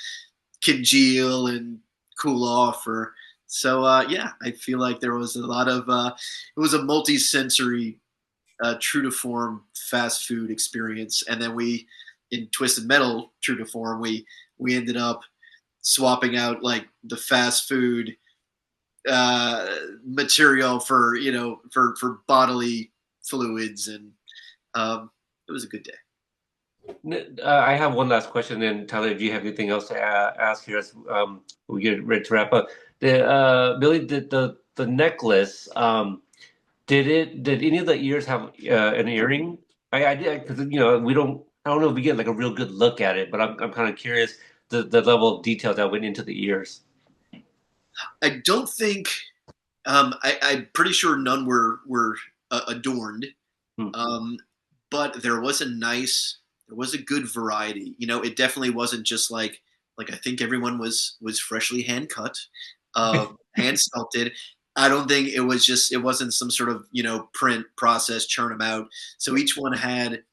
congeal and cool off. Yeah, I feel like there was a lot of, it was a multi-sensory, true to form fast food experience. And then in Twisted Metal, true to form, we ended up swapping out like the fast food material for for bodily fluids, and it was a good day. I have one last question, and Tyler, if you have anything else to ask here as we get ready to wrap up. Billy, the necklace, did any of the ears have an earring? I did because we don't. I don't know if we get like a real good look at it, but I'm kind of curious the level of detail that went into the ears. I don't think I'm pretty sure none were adorned, Hmm. um, but there was a good variety. It definitely wasn't just like I think everyone was freshly hand cut, hand sculpted. I don't think it wasn't some sort of print process, churn them out. So each one had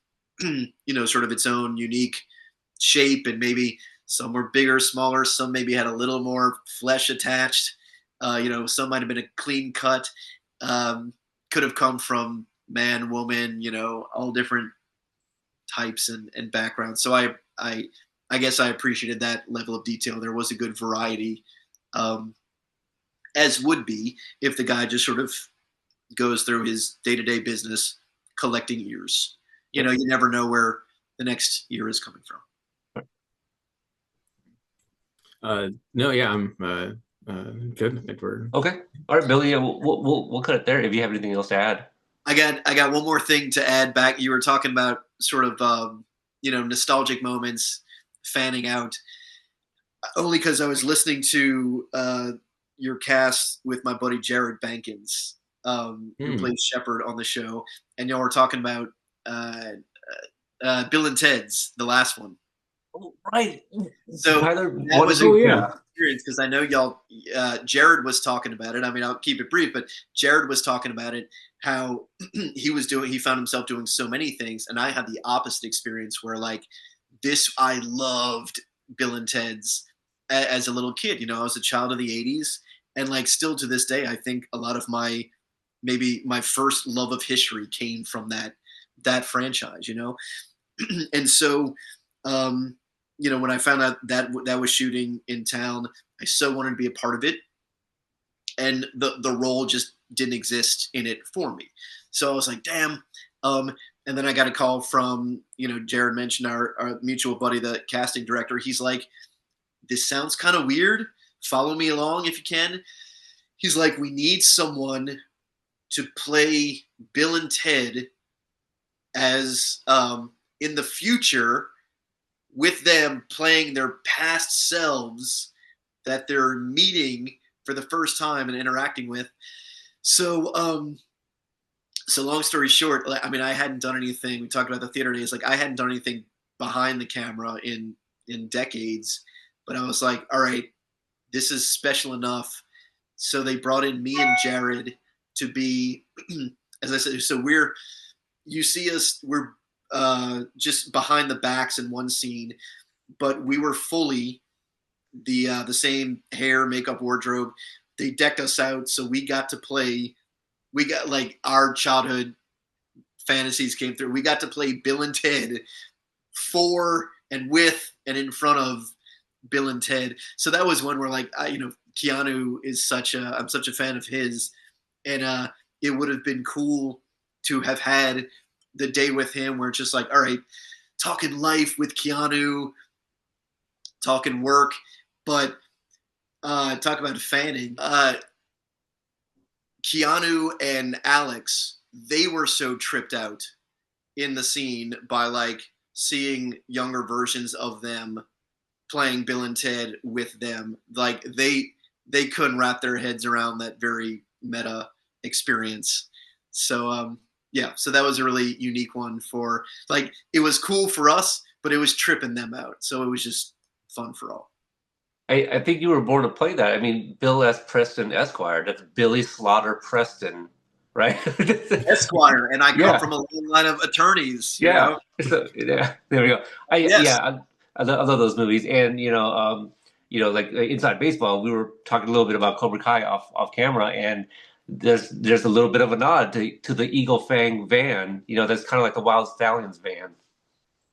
sort of its own unique shape, and maybe some were bigger, smaller, some maybe had a little more flesh attached. Some might have been a clean cut. Um, could have come from man, woman, all different types and backgrounds. So I guess I appreciated that level of detail. There was a good variety, um, as would be if the guy just sort of goes through his day to day business collecting ears. You never know where the next ear is coming from. No, yeah, I'm good. I think we're Okay, all right, Billy. We'll cut it there. If you have anything else to add. I got one more thing to add back. You were talking about sort of nostalgic moments, fanning out. Only because I was listening to your cast with my buddy Jared Bankins, who hmm. plays Shepard on the show, and y'all were talking about uh, Bill and Ted's, the last one. Oh, right, So Tyler. that What was did a Oh you? great yeah. Yeah. experience because I know y'all. Jared was talking about it. I mean, I'll keep it brief, but Jared was talking about it. How he found himself doing so many things, and I had the opposite experience where like this, I loved Bill and Ted's as a little kid. I was a child of the '80s, and like still to this day, I think a lot of maybe my first love of history came from that franchise. And so um, when I found out that was shooting in town, I so wanted to be a part of it, and the role just didn't exist in it for me. So I was like, damn. And then I got a call from Jared mentioned our mutual buddy, the casting director. He's like, this sounds kind of weird. Follow me along if you can. He's like, we need someone to play Bill and Ted as in the future, with them playing their past selves that they're meeting for the first time and interacting with. So, so long story short, I mean, I hadn't done anything. We talked about the theater days. Like, I hadn't done anything behind the camera in decades. But I was like, all right, this is special enough. So they brought in me and Jared to be, as I said. So you see us, we're just behind the backs in one scene, but we were fully the same hair, makeup, wardrobe. They decked us out, so we got to play. We got like our childhood fantasies came through. We got to play Bill and Ted for and with and in front of Bill and Ted. So that was one where like Keanu is I'm such a fan of his, and it would have been cool to have had the day with him where it's just like, all right, talking life with Keanu, talking work, but talk about fanning. Keanu and Alex, they were so tripped out in the scene by like seeing younger versions of them playing Bill and Ted with them. Like they couldn't wrap their heads around that very meta experience. So yeah, so that was a really unique one for like it was cool for us, but it was tripping them out. So it was just fun for all. I think you were born to play that. I mean, Bill S. Preston Esquire. That's Billy Slaughter Preston, right? Esquire, and I come Yeah, from a long line of attorneys, you yeah. know. So, yeah, there we go. Yes. I love those movies, and like Inside Baseball, we were talking a little bit about Cobra Kai off camera, and there's a little bit of a nod to the Eagle Fang van. That's kind of like the Wild Stallions van.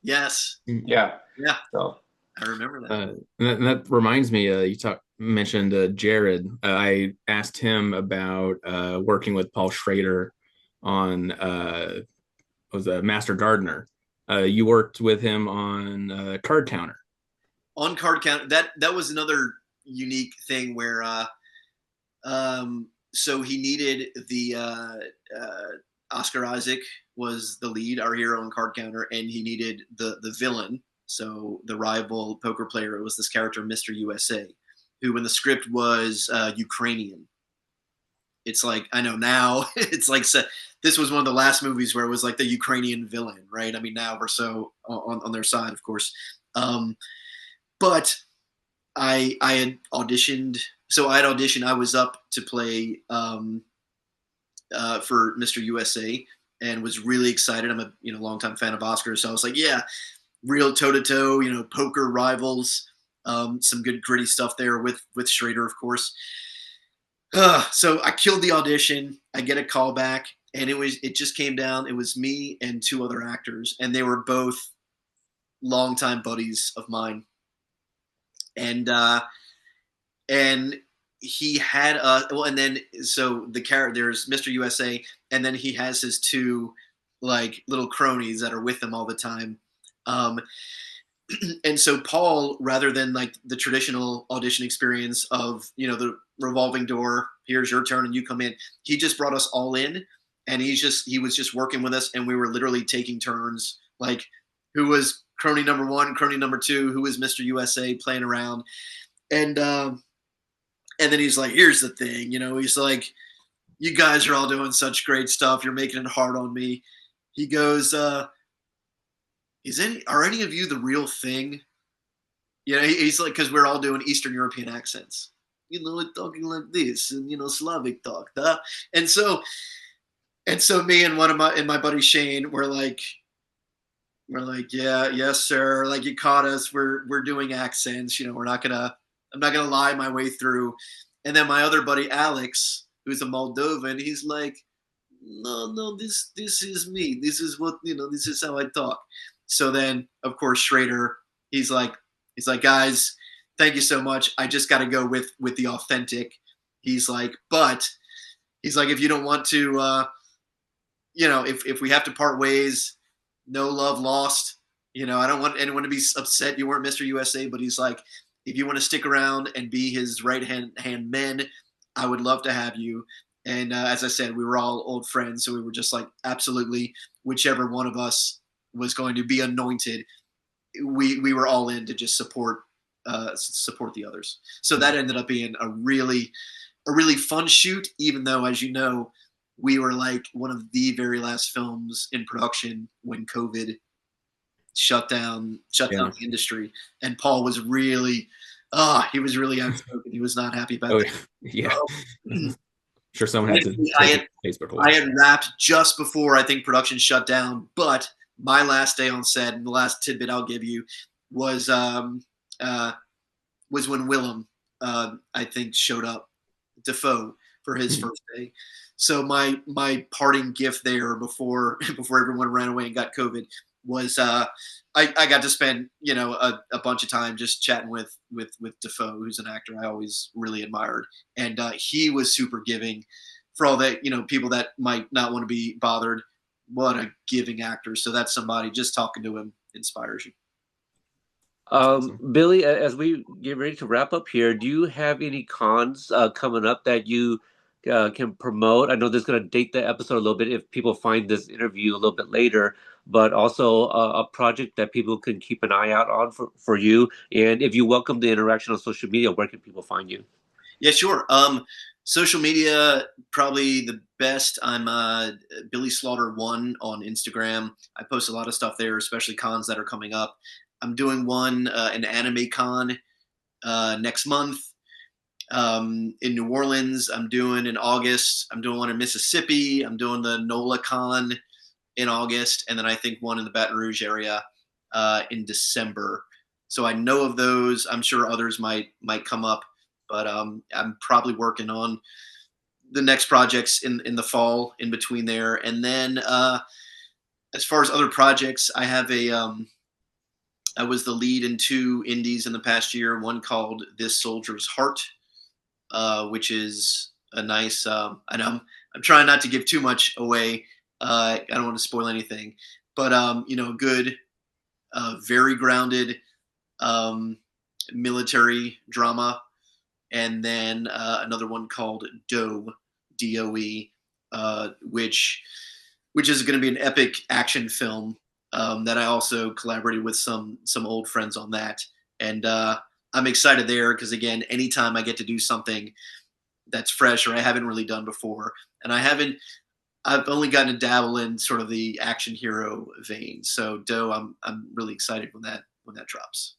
Yes. Yeah. Yeah. So I remember that. And that reminds me, mentioned Jared. I asked him about working with Paul Schrader on was Master Gardener. You worked with him on Card Counter. On Card Counter, that was another unique thing where so he needed the Oscar Isaac was the lead, our hero in Card Counter, and he needed the villain. So the rival poker player, it was this character, Mr. USA, who in the script was Ukrainian. It's like, I know now, it's like, this was one of the last movies where it was like the Ukrainian villain, right? I mean, now we're so on their side, of course. But I had auditioned. So I had auditioned. I was up to play for Mr. USA and was really excited. I'm a longtime fan of Oscar, so I was like, yeah, real toe to toe, poker rivals. Some good gritty stuff there with Schrader, of course. So I killed the audition. I get a call back, and it just came down. It was me and two other actors, and they were both longtime buddies of mine. And he had and then so the character, there's Mr. USA, and then he has his two like little cronies that are with him all the time. And so Paul, rather than like the traditional audition experience of the revolving door, here's your turn and you come in, he just brought us all in, and he was just working with us, and we were literally taking turns, like who was crony number one, crony number two, who was Mr. USA, playing around. And then he's like, here's the thing, he's like, you guys are all doing such great stuff, you're making it hard on me. He goes, are any of you the real thing? He's like, because we're all doing Eastern European accents, talking like this, and Slavic talk, huh? And so me and my buddy Shane were like, yeah, yes, sir. Like, you caught us. We're doing accents. I'm not gonna lie my way through. And then my other buddy Alex, who's a Moldovan, he's like, no, this is me. This is what this is how I talk. So then, of course, Schrader, he's like, guys, thank you so much. I just got to go with the authentic. He's like, if you don't want to, if we have to part ways, no love lost. I don't want anyone to be upset you weren't Mr. USA, but he's like, if you want to stick around and be his right hand man, I would love to have you. And as I said, we were all old friends, so we were just like, absolutely, whichever one of us was going to be anointed, we were all in to just support the others. So that ended up being a really fun shoot, even though, as you know, we were like one of the very last films in production when COVID shut down the industry. And Paul was really, he was really outspoken. He was not happy about that. Yeah. Sure, someone had to take Facebook Live. I had wrapped just before I think production shut down, but my last day on set, and the last tidbit I'll give you was was when Willem, I think, showed up, Defoe, for his first day. So my parting gift there before before everyone ran away and got COVID was I got to spend a bunch of time just chatting with Defoe, who's an actor I always really admired, and he was super giving for all that people that might not want to be bothered. What a giving actor! So that's somebody, just talking to him inspires you. That's awesome. Billy, as we get ready to wrap up here, do you have any cons coming up that you can promote? I know this is going to date the episode a little bit if people find this interview a little bit later, but also a project that people can keep an eye out on for you. And if you welcome the interaction on social media, where can people find you? Yeah, sure. Social media, probably the best. I'm Billy Slaughter 1 on Instagram. I post a lot of stuff there, especially cons that are coming up. I'm doing one, an anime con next month in New Orleans. I'm doing in August. I'm doing one in Mississippi. I'm doing the NOLA con in August, and then I think one in the Baton Rouge area in December. So I know of those. I'm sure others might come up, but I'm probably working on the next projects in the fall in between there. And then as far as other projects, I was the lead in two indies in the past year. One called This Soldier's Heart, which is a nice. I know I'm trying not to give too much away. I don't want to spoil anything, but good, very grounded um, military drama. And then another one called Doe, DOE, which is going to be an epic action film that I also collaborated with some old friends on that. And I'm excited there because, again, anytime I get to do something that's fresh or I haven't really done before, and I've only gotten to dabble in sort of the action hero vein. So Doe, I'm really excited when that drops.